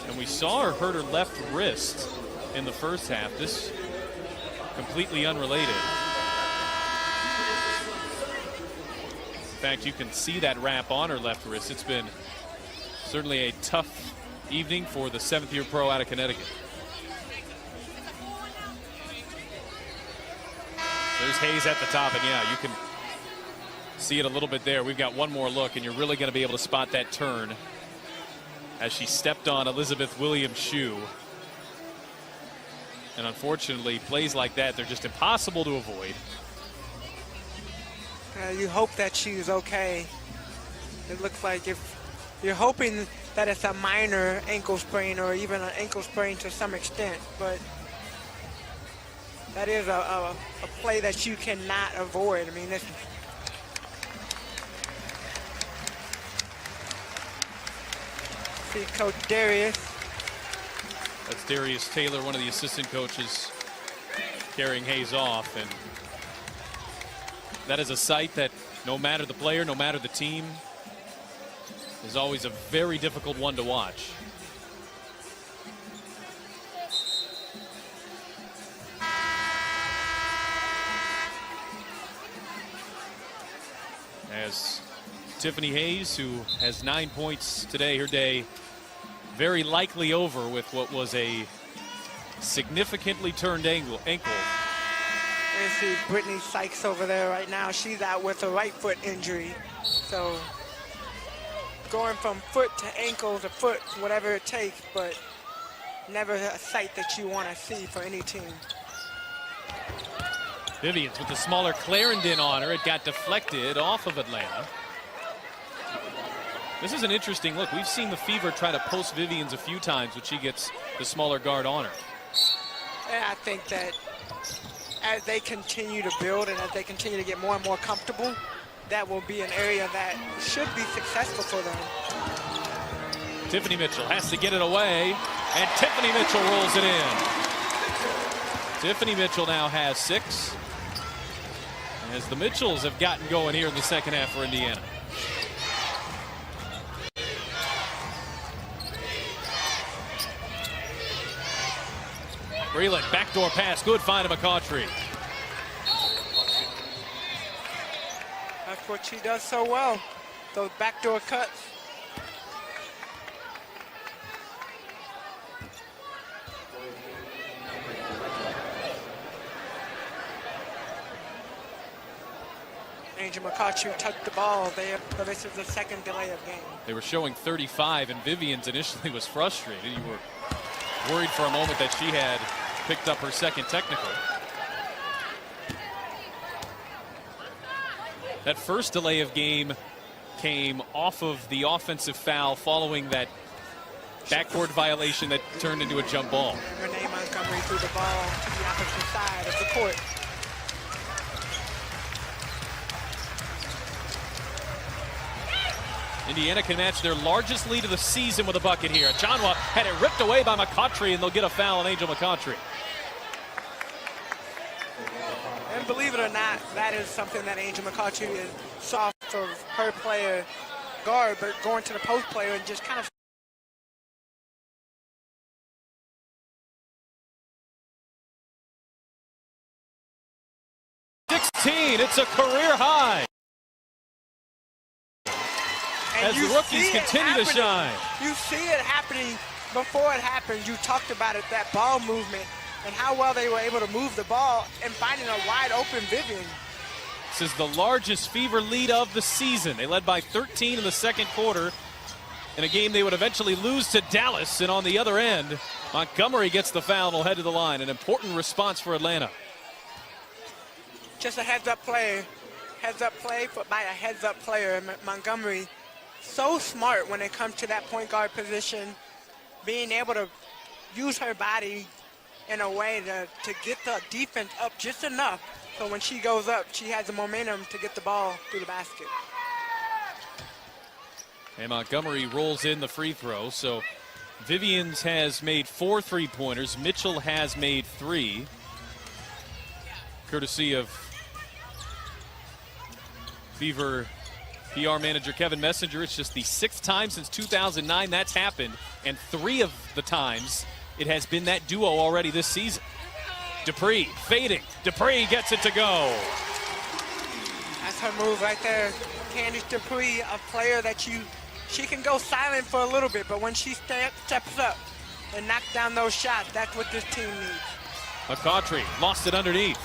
And we saw her hurt her left wrist in the first half. This completely unrelated. In fact, you can see that wrap on her left wrist. It's been certainly a tough evening for the 7th-year pro out of Connecticut. There's Hayes at the top, and yeah, you can see it a little bit there. We've got one more look, and you're really going to be able to spot that turn as she stepped on Elizabeth Williams' shoe. And unfortunately, plays like that, they're just impossible to avoid. You hope that she's okay. It looks like if you're hoping that it's a minor ankle sprain or even an ankle sprain to some extent, but that is a play that you cannot avoid. I mean, see Coach Darius. That's Darius Taylor, one of the assistant coaches, carrying Hayes off. And that is a sight that no matter the player, no matter the team, is always a very difficult one to watch. As Tiffany Hayes, who has 9 points today, her day very likely over with what was a significantly turned ankle. And see Brittany Sykes over there right now. She's out with a right foot injury. So going from foot to ankle to foot, whatever it takes, but never a sight that you want to see for any team. Vivians with the smaller Clarendon on her. It got deflected off of Atlanta. This is an interesting look. We've seen the Fever try to post Vivians a few times when she gets the smaller guard on her. And I think that as they continue to build and as they continue to get more and more comfortable, that will be an area that should be successful for them. Tiffany Mitchell has to get it away, and Tiffany Mitchell rolls it in. Tiffany Mitchell now has 6. As the Mitchells have gotten going here in the second half for Indiana. Breland, backdoor pass, good find of McCautry. That's what she does so well, those backdoor cuts. Angel McCarthy touched the ball there, but this is the second delay of game. They were showing 35, and Vivian's initially was frustrated. You were worried for a moment that she had picked up her second technical. That first delay of game came off of the offensive foul following that backcourt violation that turned into a jump ball. Renee Montgomery threw the ball to the opposite side of the court. Indiana can match their largest lead of the season with a bucket here. Chanwa had it ripped away by McCautry, and they'll get a foul on Angel McCautry. And believe it or not, that is something that Angel McCautry is soft of her player guard, but going to the post player and just kind of 16, it's a career high. and as the rookies continue to shine. You see it happening before it happens. You talked about it, that ball movement, and how well they were able to move the ball and finding a wide open Vivian. This is the largest Fever lead of the season. They led by 13 in the second quarter in a game they would eventually lose to Dallas. And on the other end, Montgomery gets the foul and will head to the line. An important response for Atlanta. Just a heads-up play by a heads-up player. Montgomery, so smart when it comes to that point guard position, being able to use her body in a way to get the defense up just enough so when she goes up, she has the momentum to get the ball through the basket. And Montgomery rolls in the free throw. So Vivians has made 4 3-pointers. Mitchell has made 3. Courtesy of Fever PR manager Kevin Messenger. It's just the 6th time since 2009 that's happened. And 3 of the times it has been that duo already this season. Dupree fading. Dupree gets it to go. That's her move right there. Candice Dupree, a player that she can go silent for a little bit, but when she steps up and knocks down those shots, that's what this team needs. McCautry lost it underneath.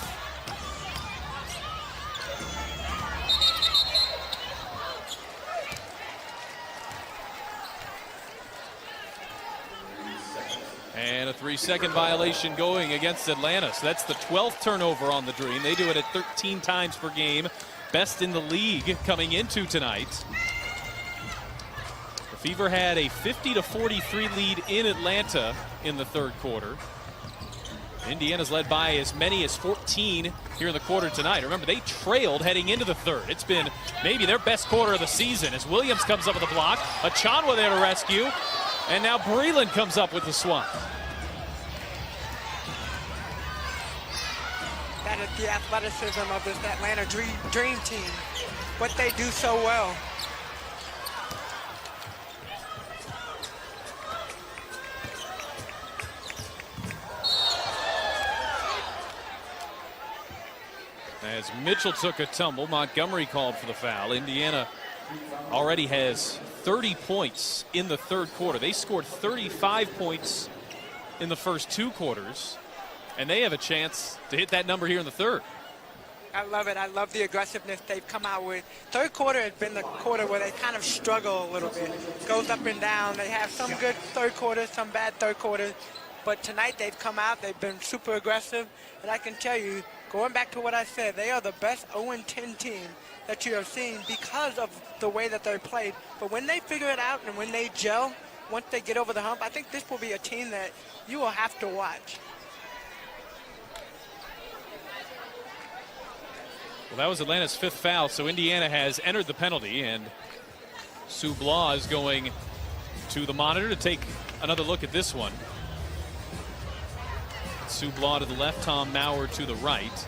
And a 3-second violation going against Atlanta. So that's the 12th turnover on the Dream. They do it at 13 times per game. Best in the league coming into tonight. The Fever had a 50-43 lead in Atlanta in the third quarter. Indiana's led by as many as 14 here in the quarter tonight. Remember, they trailed heading into the third. It's been maybe their best quarter of the season as Williams comes up with a block. Achanwa there to rescue. And now Breland comes up with the swat. That is the athleticism of this Atlanta Dream team. What they do so well. As Mitchell took a tumble, Montgomery called for the foul. Indiana already has 30 points in the third quarter. They scored 35 points in the first 2 quarters, and they have a chance to hit that number here in the third. I love it. I love the aggressiveness they've come out with. Third quarter has been the quarter where they kind of struggle a little bit. Goes up and down. They have some good third quarters, some bad third quarters. But tonight they've come out. They've been super aggressive. And I can tell you, going back to what I said, they are the best 0-10 team that you have seen because of the way that they're played. But when they figure it out and when they gel, once they get over the hump, I think this will be a team that you will have to watch. Well, that was Atlanta's 5th foul, so Indiana has entered the penalty, and Sue Blah is going to the monitor to take another look at this one. Sue Blah to the left, Tom Maurer to the right.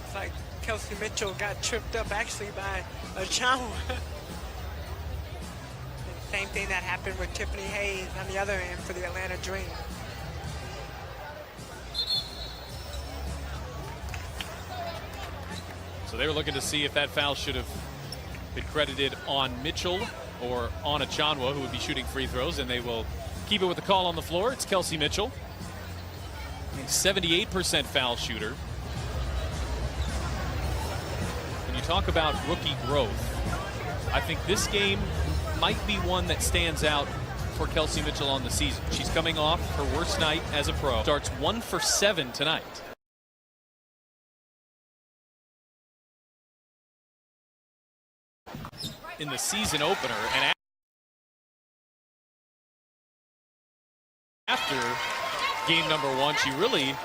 It's like Kelsey Mitchell got tripped up actually by Achanwa. thing that happened with Tiffany Hayes on the other end for the Atlanta Dream. So they were looking to see if that foul should have been credited on Mitchell or on Achanwa, who would be shooting free throws, and they will keep it with the call on the floor. It's Kelsey Mitchell, a 78% foul shooter. When you talk about rookie growth, I think this game might be one that stands out for Kelsey Mitchell on the season. She's coming off her worst night as a pro. Starts 1 for 7 tonight. In the season opener, and after game number 1, she really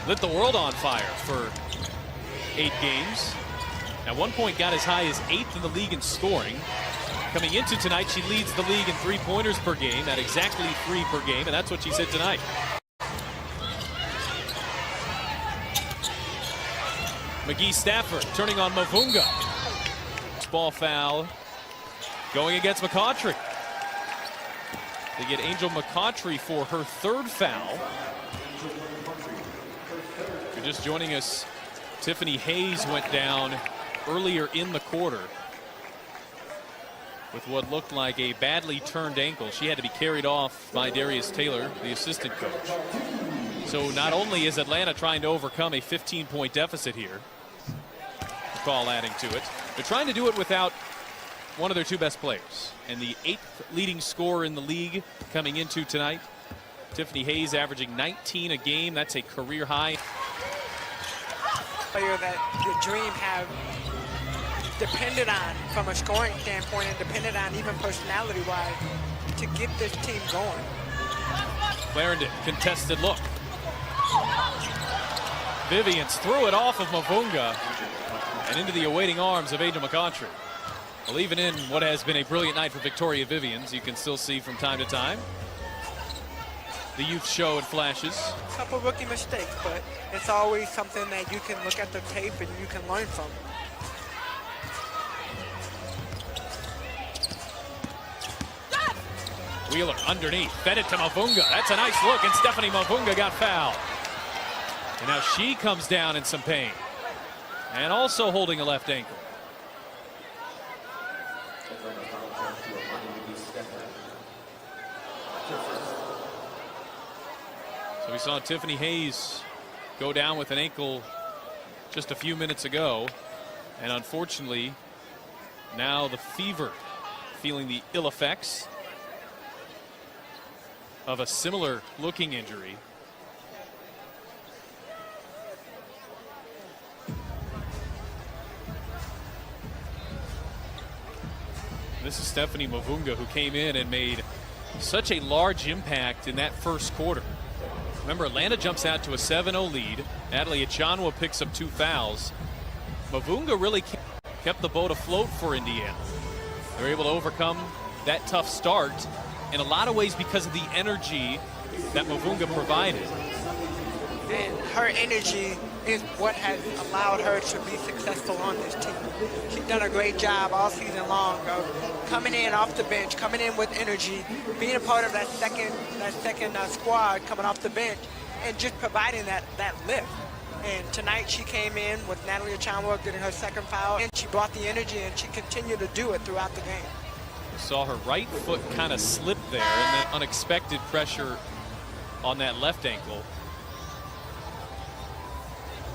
lit the world on fire for 8 games. At one point got as high as 8th in the league in scoring. Coming into tonight, she leads the league in 3-pointers per game at exactly 3 per game, and that's what she said tonight. McGee Stafford turning on Mavunga. Ball foul going against McCautry. They get Angel McCautry for her 3rd foul. If you're just joining us, Tiffany Hayes went down earlier in the quarter with what looked like a badly turned ankle. She had to be carried off by Darius Taylor, the assistant coach. So not only is Atlanta trying to overcome a 15-point deficit here, call adding to it, they're trying to do it without one of their 2 best players. And the 8th leading scorer in the league coming into tonight, Tiffany Hayes, averaging 19 a game. That's a career high. Player that the Dream have depended on from a scoring standpoint and depended on even personality-wise to get this team going. Clarendon, contested look. Vivians threw it off of Mavunga and into the awaiting arms of Angel McCautry. Well, even in what has been a brilliant night for Victoria Vivians, you can still see from time to time the youth show in flashes. A couple rookie mistakes, but it's always something that you can look at the tape and you can learn from. Wheeler underneath, fed it to Mavunga. That's a nice look, and Stephanie Mavunga got fouled. And now she comes down in some pain, and also holding a left ankle. So we saw Tiffany Hayes go down with an ankle just a few minutes ago, and unfortunately now the Fever feeling the ill effects of a similar looking injury. This is Stephanie Mavunga, who came in and made such a large impact in that first quarter. Remember, Atlanta jumps out to a 7-0 lead. Natalie Achanwa picks up 2 fouls. Mavunga really kept the boat afloat for Indiana. They're able to overcome that tough start in a lot of ways because of the energy that Mavunga provided. And her energy is what has allowed her to be successful on this team. She's done a great job all season long of coming in off the bench, coming in with energy, being a part of that second squad coming off the bench, and just providing that lift. And tonight she came in with Natalie Achanwa getting her 2nd foul, and she brought the energy, and she continued to do it throughout the game. Saw her right foot kind of slip there, and then unexpected pressure on that left ankle.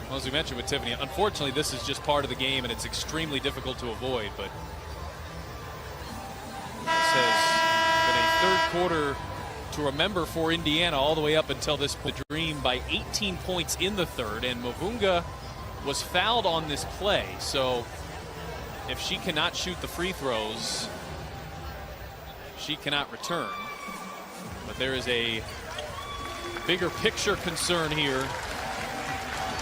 Well, as we mentioned with Tiffany, unfortunately this is just part of the game and it's extremely difficult to avoid, but this has been a 3rd quarter to remember for Indiana all the way up until this point. The Dream by 18 points in the 3rd, and Mavunga was fouled on this play, so if she cannot shoot the free throws, she cannot return. But there is a bigger picture concern here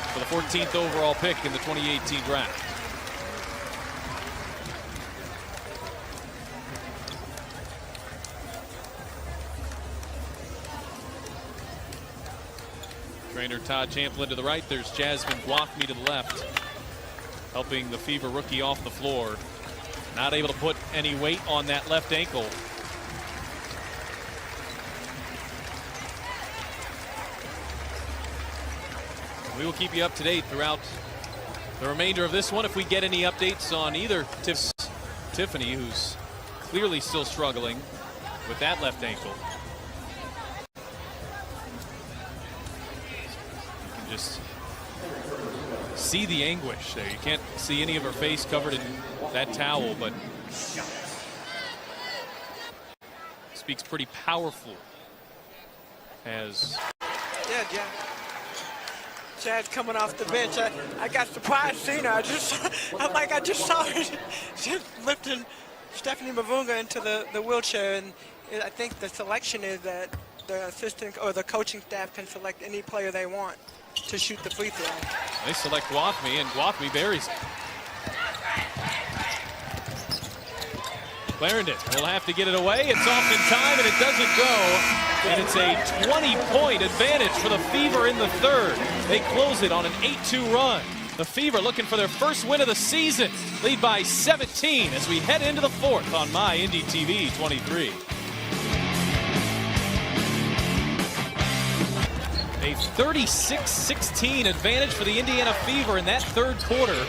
for the 14th overall pick in the 2018 draft. Trainer Todd Champlin to the right. There's Jasmine Guathme to the left, helping the Fever rookie off the floor. Not able to put any weight on that left ankle. We will keep you up to date throughout the remainder of this one if we get any updates on either Tiffany, who's clearly still struggling with that left ankle. You can just see the anguish there. You can't see any of her face covered in that towel, but speaks pretty powerful as yeah. Chad coming off the bench. I got surprised seeing her. I just saw her just lifting Stephanie Mavunga into the wheelchair, and I think the selection is that the assistant or the coaching staff can select any player they want to shoot the free throw. They select Guathmy, and Guathmy buries it. Clarendon will have to get it away. It's off in time, and it doesn't go. And it's a 20-point advantage for the Fever in the third. They close it on an 8-2 run. The Fever looking for their first win of the season. Lead by 17 as we head into the fourth on My Indy TV 23. A 36-16 advantage for the Indiana Fever in that third quarter.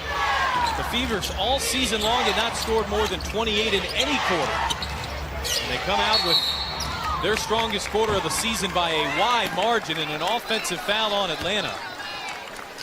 The Fevers all season long had not scored more than 28 in any quarter. And they come out with their strongest quarter of the season by a wide margin and an offensive foul on Atlanta.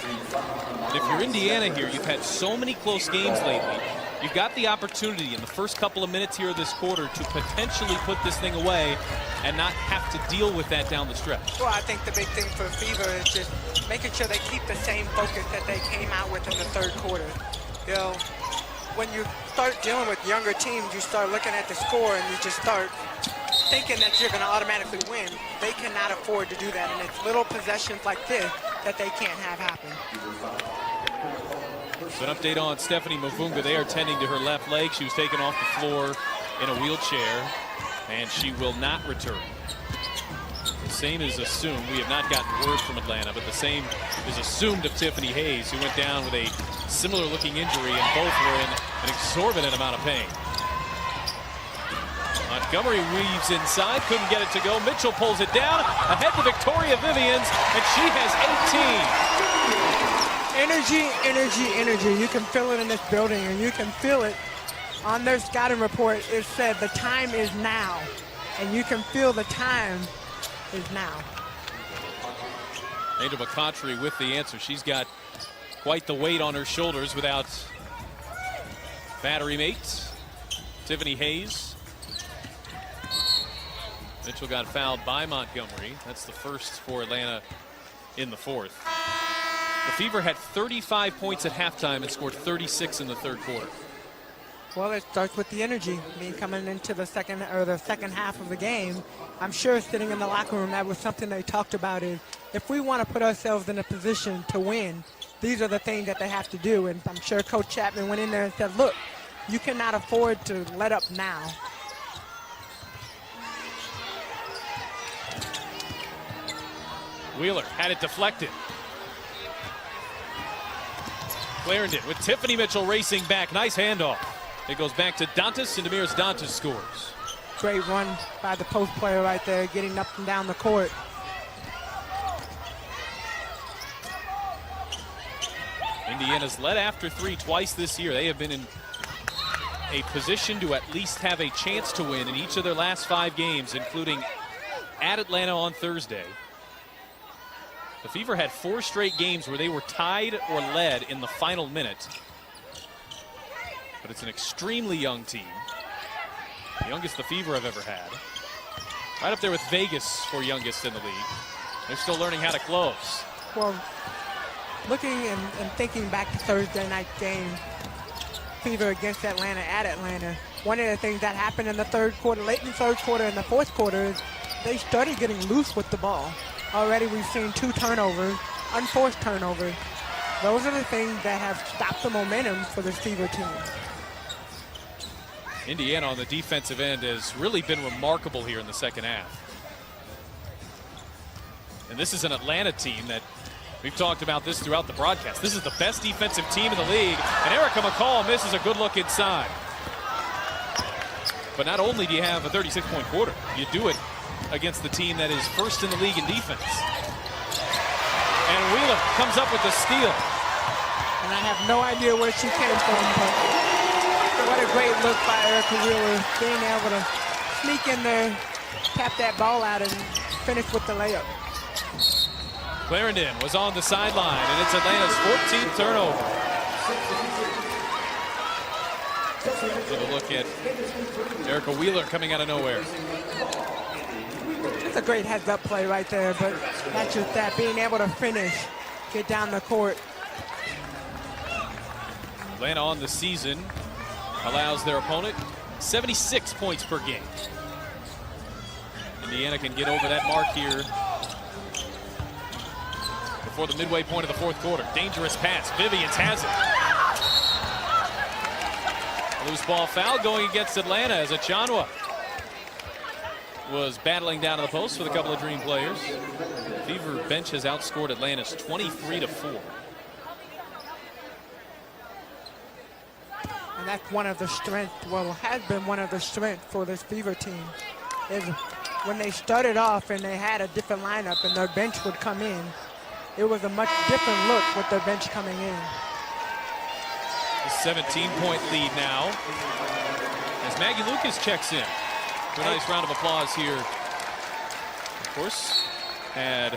And if you're Indiana here, you've had so many close games lately. You've got the opportunity in the first couple of minutes here of this quarter to potentially put this thing away and not have to deal with that down the stretch. Well, I think the big thing for Fever is just making sure they keep the same focus that they came out with in the third quarter. You know, when you start dealing with younger teams, you start looking at the score and you just start thinking that you're going to automatically win. They cannot afford to do that, and it's little possessions like this that they can't have happen. So an update on Stephanie Mavunga. They are tending to her left leg. She was taken off the floor in a wheelchair, and she will not return. The same is assumed. We have not gotten word from Atlanta, but the same is assumed of Tiffany Hayes, who went down with a similar-looking injury, and both were in an exorbitant amount of pain. Montgomery weaves inside, couldn't get it to go. Mitchell pulls it down, ahead to Victoria Vivians, and she has 18. Energy. You can feel it in this building, and you can feel it on their scouting report. It said the time is now, and you can feel the time is now. Angel McCoughtry with the answer. She's got quite the weight on her shoulders without battery mates Tiffany Hayes. Mitchell got fouled by Montgomery. That's the first for Atlanta in the fourth. The Fever had 35 points at halftime and scored 36 in the third quarter. Well, it starts with the energy. I mean, coming into the second half of the game, I'm sure sitting in the locker room, that was something they talked about, is if we want to put ourselves in a position to win, these are the things that they have to do. And I'm sure Coach Chapman went in there and said, look, you cannot afford to let up now. Wheeler had it deflected. Clarendon with Tiffany Mitchell racing back. Nice handoff. It goes back to Dantas, and Demiris Dantas scores. Great run by the post player right there, getting up and down the court. Indiana's led after three twice this year. They have been in a position to at least have a chance to win in each of their last 5 games, including at Atlanta on Thursday. The Fever had 4 straight games where they were tied or led in the final minute. But it's an extremely young team. The youngest the Fever have ever had. Right up there with Vegas for youngest in the league. They're still learning how to close. Well, looking and thinking back to Thursday night game, Fever against Atlanta at Atlanta, one of the things that happened in the third quarter, late in the third quarter and the fourth quarter, is they started getting loose with the ball. Already we've seen 2 turnovers, unforced turnovers. Those are the things that have stopped the momentum for this Fever team. Indiana on the defensive end has really been remarkable here in the second half. And this is an Atlanta team that we've talked about this throughout the broadcast. This is the best defensive team in the league, and Erica McCall misses a good look inside. But not only do you have a 36-point quarter, you do it against the team that is first in the league in defense. And Wheeler comes up with the steal. And I have no idea where she came from, but what a great look by Erica Wheeler, being able to sneak in there, tap that ball out, and finish with the layup. Clarendon was on the sideline, and it's Atlanta's 14th turnover. Take a look at Erica Wheeler coming out of nowhere. It's a great heads-up play right there, but not just that, being able to finish, get down the court. Atlanta on the season allows their opponent 76 points per game. Indiana can get over that mark here before the midway point of the fourth quarter. Dangerous pass. Vivians has it. Loose ball foul going against Atlanta as Achanwa was battling down to the post with a couple of Dream players. Fever bench has outscored Atlanta's 23-4. And that's one of the strengths, well, has been one of the strengths for this Fever team, is when they started off and they had a different lineup and their bench would come in, it was a much different look with their bench coming in. A 17-point lead now as Maggie Lucas checks in. A nice round of applause here. Of course, had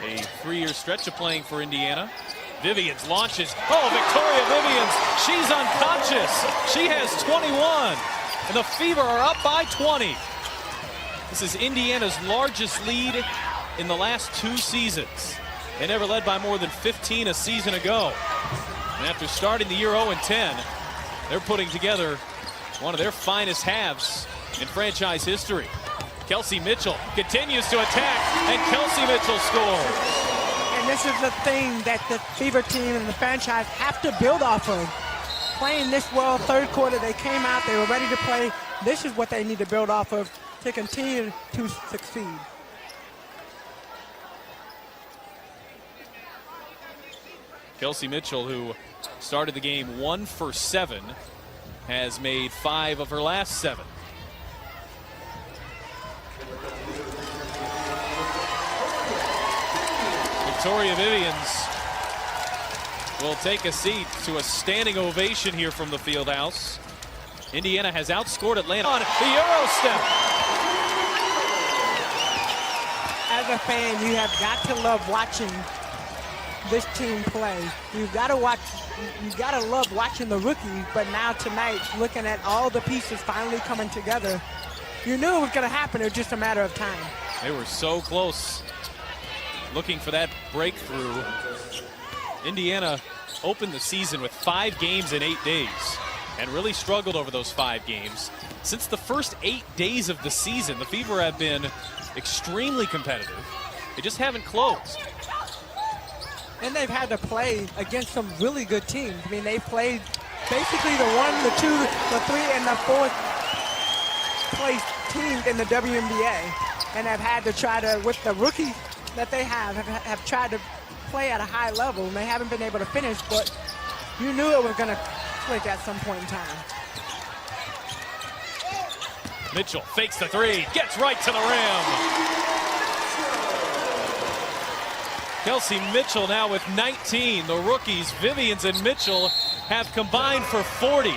a 3-year stretch of playing for Indiana. Vivians launches. Oh, Victoria Vivians. She's unconscious. She has 21. And the Fever are up by 20. This is Indiana's largest lead in the last 2 seasons. They never led by more than 15 a season ago. And after starting the year 0-10, they're putting together one of their finest halves in franchise history. Kelsey Mitchell continues to attack, and Kelsey Mitchell scores. And this is the thing that the Fever team and the franchise have to build off of. Playing this well, third quarter, they came out, they were ready to play. This is what they need to build off of to continue to succeed. Kelsey Mitchell, who started the game 1 for 7, has made 5 of her last 7. Victoria Vivians will take a seat to a standing ovation here from the fieldhouse. Indiana has outscored Atlanta on the Euro step. As a fan, you have got to love watching this team play. You've got to love watching the rookies, but now tonight, looking at all the pieces finally coming together, you knew it was going to happen. It was just a matter of time. They were so close, looking for that breakthrough. Indiana opened the season with 5 games in 8 days and really struggled over those 5 games. Since the first 8 days of the season, the Fever have been extremely competitive. They just haven't closed. And they've had to play against some really good teams. I mean, they played basically the 1, the 2, the 3, and the 4th place teams in the WNBA. And have had to try to, with the rookies that they have tried to play at a high level, and they haven't been able to finish, but you knew it was going to click at some point in time. Mitchell fakes the 3, gets right to the rim. Kelsey Mitchell now with 19. The rookies, Vivians and Mitchell, have combined for 40.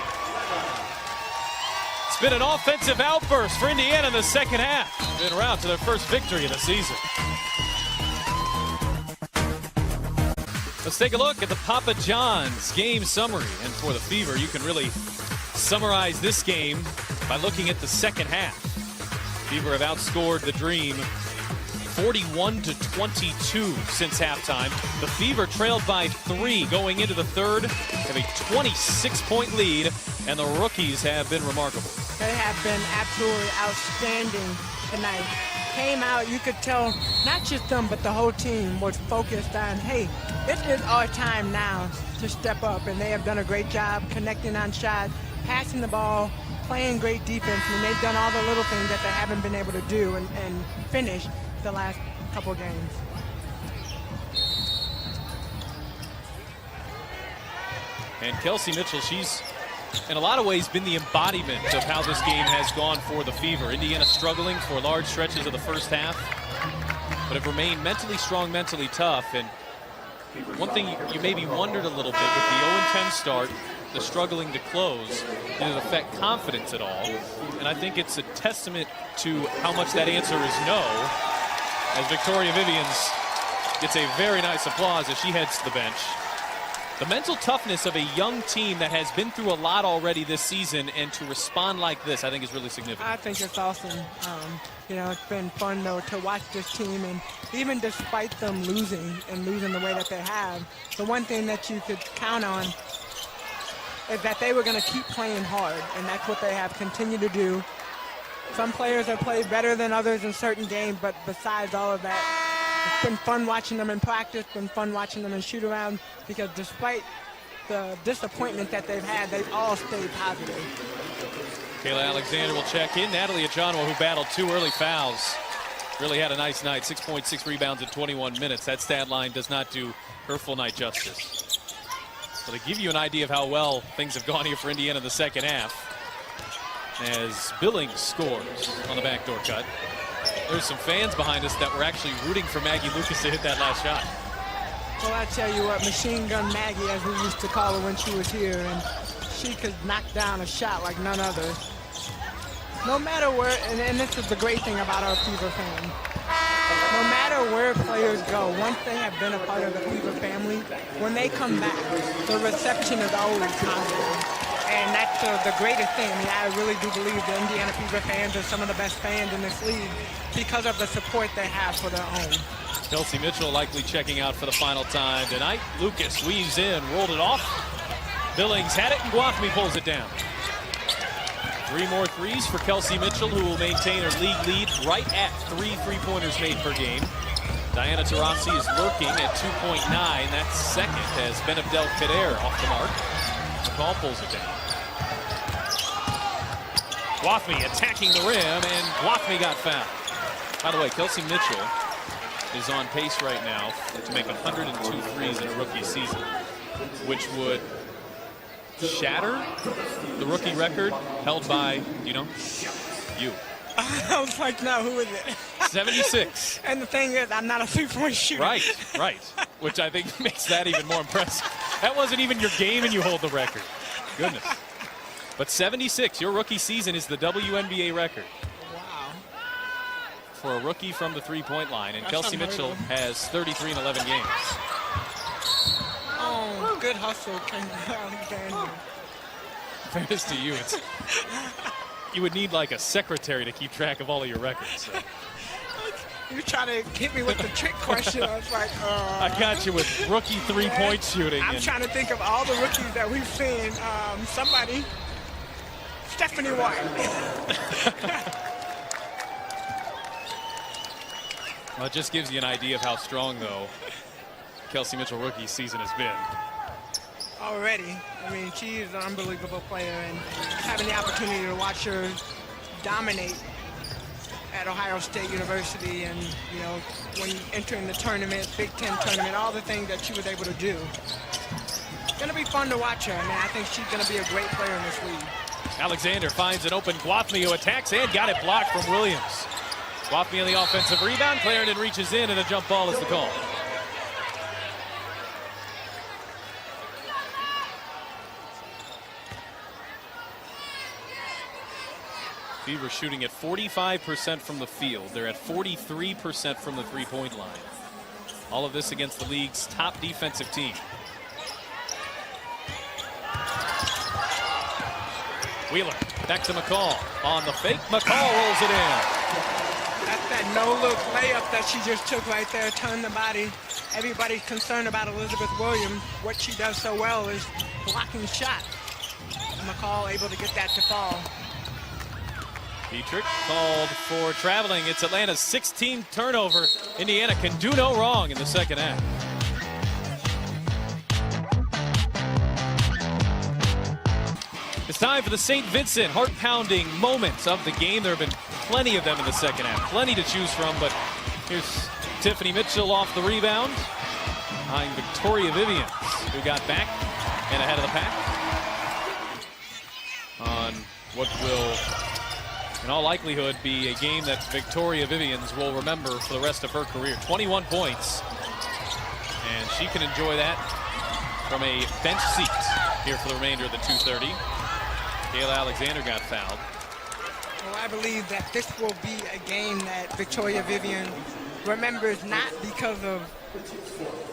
It's been an offensive outburst for Indiana in the second half. Been around to their first victory of the season. Let's take a look at the Papa John's game summary. And for the Fever, you can really summarize this game by looking at the second half. Fever have outscored the Dream 41-22 since halftime. The Fever trailed by 3 going into the third, have a 26-point lead, and the rookies have been remarkable. They have been absolutely outstanding tonight. Came out, you could tell, not just them, but the whole team was focused on, hey, it is our time now to step up, and they have done a great job connecting on shots, passing the ball, playing great defense. I mean, they've done all the little things that they haven't been able to do and finish the last couple games. And Kelsey Mitchell, she's in a lot of ways been the embodiment of how this game has gone for the Fever. Indiana struggling for large stretches of the first half. but have remained mentally strong, mentally tough. And one thing you maybe wondered a little bit with the 0-10 start, the struggling to close, did it affect confidence at all? And I think it's a testament to how much that answer is no, as Victoria Vivians gets a very nice applause as she heads to the bench. The mental toughness of a young team that has been through a lot already this season, and to respond like this, I think is really significant. I think it's awesome. You know, it's been fun, though, to watch this team. And even despite them losing the way that they have, the one thing that you could count on is that they were going to keep playing hard, and that's what they have continued to do. Some players have played better than others in certain games, but besides all of that, it's been fun watching them in practice, been fun watching them in shoot-around, because despite the disappointment that they've had, they've all stayed positive. Kayla Alexander will check in. Natalie Ajanwa, who battled 2 early fouls, really had a nice night. 6.6 rebounds in 21 minutes. That stat line does not do her full night justice. So to give you an idea of how well things have gone here for Indiana in the second half, as Billings scores on the backdoor cut. There's some fans behind us that were actually rooting for Maggie Lucas to hit that last shot. Well, I tell you what, Machine Gun Maggie, as we used to call her when she was here, and she could knock down a shot like none other. No matter where, and this is the great thing about our Fever fans, no matter where players go, once they have been a part of the Fever family, when they come back, the reception is always positive. And that's the greatest thing. I mean, I really do believe the Indiana Fever fans are some of the best fans in this league because of the support they have for their own. Kelsey Mitchell likely checking out for the final time tonight. Lucas weaves in, rolled it off. Billings had it, and Guathmy pulls it down. 3 more threes for Kelsey Mitchell, who will maintain her league lead right at 3 3-pointers made per game. Diana Taurasi is lurking at 2.9. That's second as Benabdel Kader off the mark. McCall pulls it down. Guathmy attacking the rim, and Guathmy got fouled. By the way, Kelsey Mitchell is on pace right now to make 102 threes in a rookie season, which would shatter the rookie record held by, you. I was like, no, who is it? 76. And the thing is, I'm not a 3-point shooter. Right. Which I think makes that even more impressive. That wasn't even your game, and you hold the record. Goodness. But 76, your rookie season, is the WNBA record. Wow. For a rookie from the 3-point line. And Kelsey Mitchell has 33 in 11 games. Oh, good hustle, Alexander. Fairness to you, you would need like a secretary to keep track of all of your records. So. You trying to hit me with the trick question. I was like, I got you with rookie 3-point shooting. I'm trying to think of all the rookies that we've seen. Somebody, Stephanie White. Well, it just gives you an idea of how strong, though, Kelsey Mitchell rookie season has been. Already. I mean, she is an unbelievable player, and having the opportunity to watch her dominate at Ohio State University, and, you know, when entering the tournament, Big Ten tournament, all the things that she was able to do. It's going to be fun to watch her. I mean, I think she's going to be a great player in this league. Alexander finds an open Guathmy, who attacks and got it blocked from Williams. Guathmy on the offensive rebound. Clarendon reaches in, and a jump ball is the call. Fever shooting at 45% from the field. They're at 43% from the 3-point line. All of this against the league's top defensive team. Wheeler back to McCall. On the fake, McCall rolls it in. That's that no-look layup that she just took right there, turned the body. Everybody's concerned about Elizabeth Williams. What she does so well is blocking shots. And McCall able to get that to fall. Dietrich called for traveling. It's Atlanta's 16th turnover. Indiana can do no wrong in the second half. It's time for the St. Vincent heart-pounding moments of the game. There have been plenty of them in the second half. Plenty to choose from, but here's Tiffany Mitchell off the rebound, eyeing Victoria Vivians, who got back and ahead of the pack on what will in all likelihood, be a game that Victoria Vivians will remember for the rest of her career. 21 points, and she can enjoy that from a bench seat here for the remainder of the 2:30. Kayla Alexander got fouled. Well, I believe that this will be a game that Victoria Vivian remembers, not because of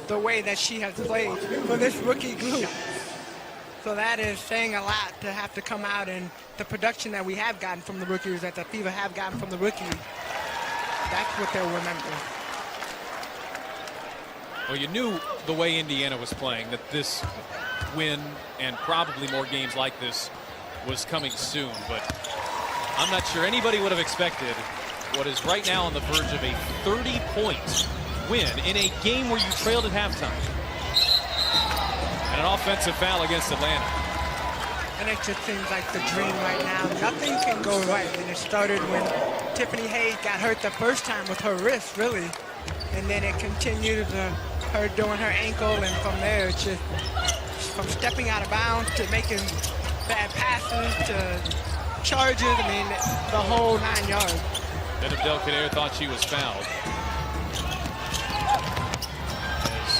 the way that she has played for this rookie group. So that is saying a lot to have to come out, and the production that we have gotten from the rookies, that the Fever have gotten from the rookies, that's what they'll remember. Well, you knew the way Indiana was playing that this win and probably more games like this was coming soon, but I'm not sure anybody would have expected what is right now on the verge of a 30-point win in a game where you trailed at halftime. And an offensive foul against Atlanta. And it just seems like the dream right now. Nothing can go right. And it started when Tiffany Hayes got hurt the first time with her wrist, really. And then it continued to her doing her ankle, and from there it's just from stepping out of bounds to making bad passes to charges. I mean, the whole 9 yards. Then Abdelkader thought she was fouled. As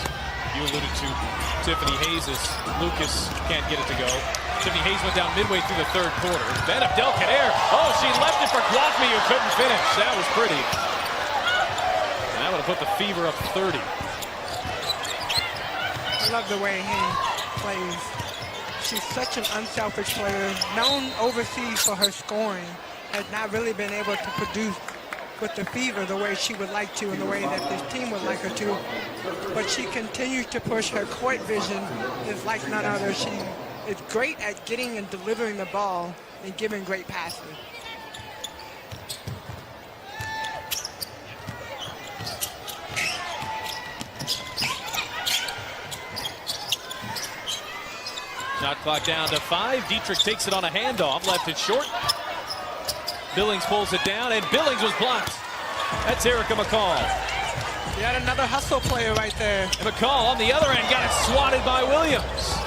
you alluded to, Tiffany Hayes, as Lucas can't get it to go. Tiffany Hayes went down midway through the third quarter. Then Abdelkader, oh, she left it for Guafmi, who couldn't finish. That was pretty. And that would have put the Fever up 30. I love the way he plays. She's such an unselfish player, known overseas for her scoring, has not really been able to produce with the Fever the way she would like to and the way that this team would like her to. But she continues to push. Her court vision is like none other. She is great at getting and delivering the ball and giving great passes. Shot clock down to 5. Dietrich takes it on a handoff, left it short. Billings pulls it down, and Billings was blocked. That's Erica McCall. You had another hustle player right there. And McCall on the other end got it swatted by Williams.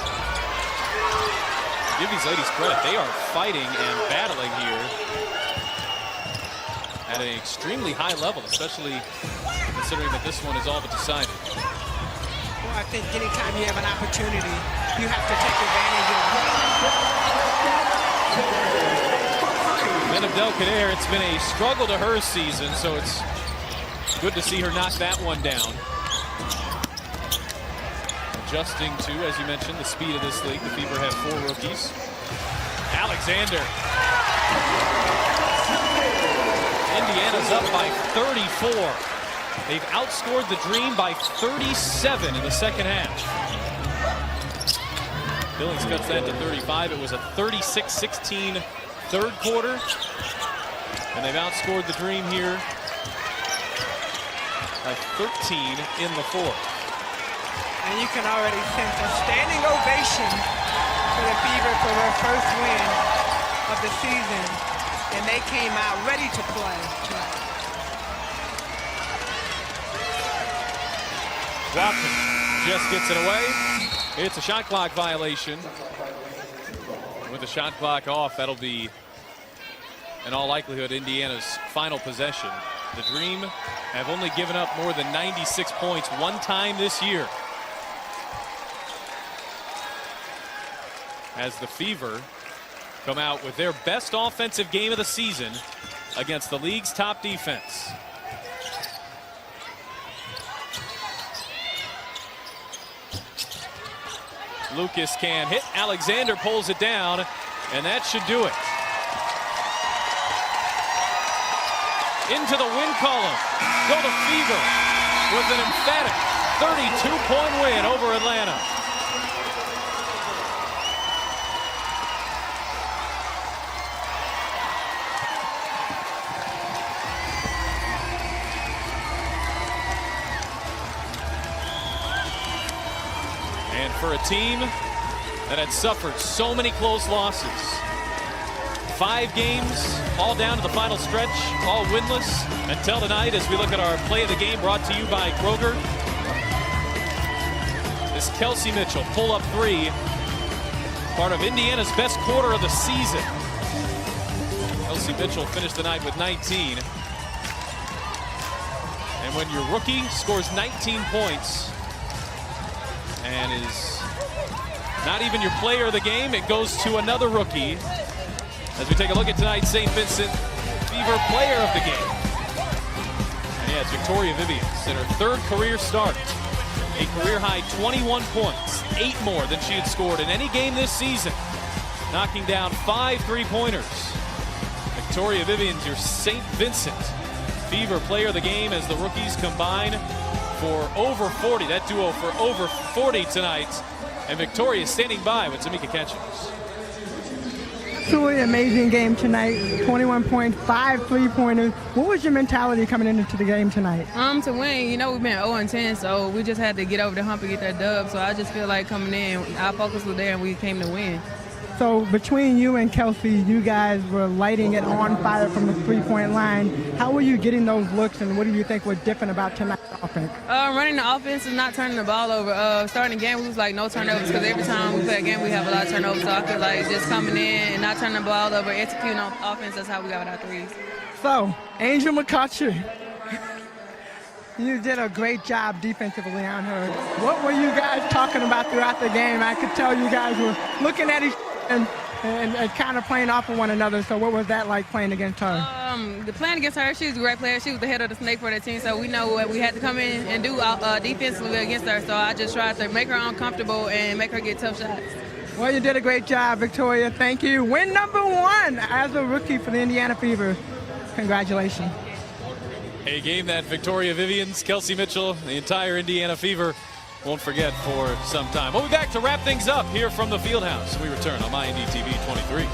Give these ladies credit. They are fighting and battling here at an extremely high level, especially considering that this one is all but decided. Well, I think anytime you have an opportunity, you have to take advantage of it. Then Abdelkader, it's been a struggle to her season, so it's good to see her knock that one down. Adjusting to, as you mentioned, the speed of this league. The Fever have 4 rookies. Alexander. Indiana's up by 34. They've outscored the Dream by 37 in the second half. Billings cuts that to 35. It was a 36-16 third quarter, and they've outscored the Dream here by 13 in the fourth. And you can already sense a standing ovation for the Fever for their first win of the season, and they came out ready to play tonight. Watson just gets it away. It's a shot clock violation. With the shot clock off, that'll be, in all likelihood, Indiana's final possession. The Dream have only given up more than 96 points one time this year. As the Fever come out with their best offensive game of the season against the league's top defense. Lucas can hit. Alexander pulls it down, and that should do it. Into the win column go the Fever with an emphatic 32-point win over Atlanta. And for a team that had suffered so many close losses, 5 games, all down to the final stretch, all winless until tonight, as we look at our play of the game brought to you by Kroger. This Kelsey Mitchell pull-up 3, part of Indiana's best quarter of the season. Kelsey Mitchell finished the night with 19. And when your rookie scores 19 points and is not even your player of the game, it goes to another rookie. As we take a look at tonight's St. Vincent Fever player of the game. And yeah, it's Victoria Vivians in her third career start. A career-high 21 points, 8 more than she had scored in any game this season, knocking down 5 3-pointers. Victoria Vivians, your St. Vincent Fever player of the game, as the rookies combine for over 40. That duo for over 40 tonight. And Victoria standing by with Tamika Catchings. Truly amazing game tonight. 21 points, 5 3-pointers. What was your mentality coming into the game tonight? To win, you know, we've been 0-10, so we just had to get over the hump and get that dub. So I just feel like coming in, our focus was there and we came to win. So between you and Kelsey, you guys were lighting it on fire from the three-point line. How were you getting those looks, and what do you think was different about tonight's offense? Running the offense and not turning the ball over. Starting the game, we was like no turnovers, because every time we play a game, we have a lot of turnovers. So I feel like just coming in and not turning the ball over, executing on offense, that's how we got our threes. So, Angel McCutcheon, you did a great job defensively on her. What were you guys talking about throughout the game? I could tell you guys were looking at each other and kind of playing off of one another. So what was that like playing against her? The playing against her, she was a great player. She was the head of the snake for that team, so we know what we had to come in and do defensively against her. So I just tried to make her uncomfortable and make her get tough shots. Well, you did a great job, Victoria. Thank you. Win number 1 as a rookie for the Indiana Fever. Congratulations. A game that Victoria Vivians, Kelsey Mitchell, the entire Indiana Fever won't forget for some time. We'll be back to wrap things up here from the Fieldhouse. We return on MyNDTV 23.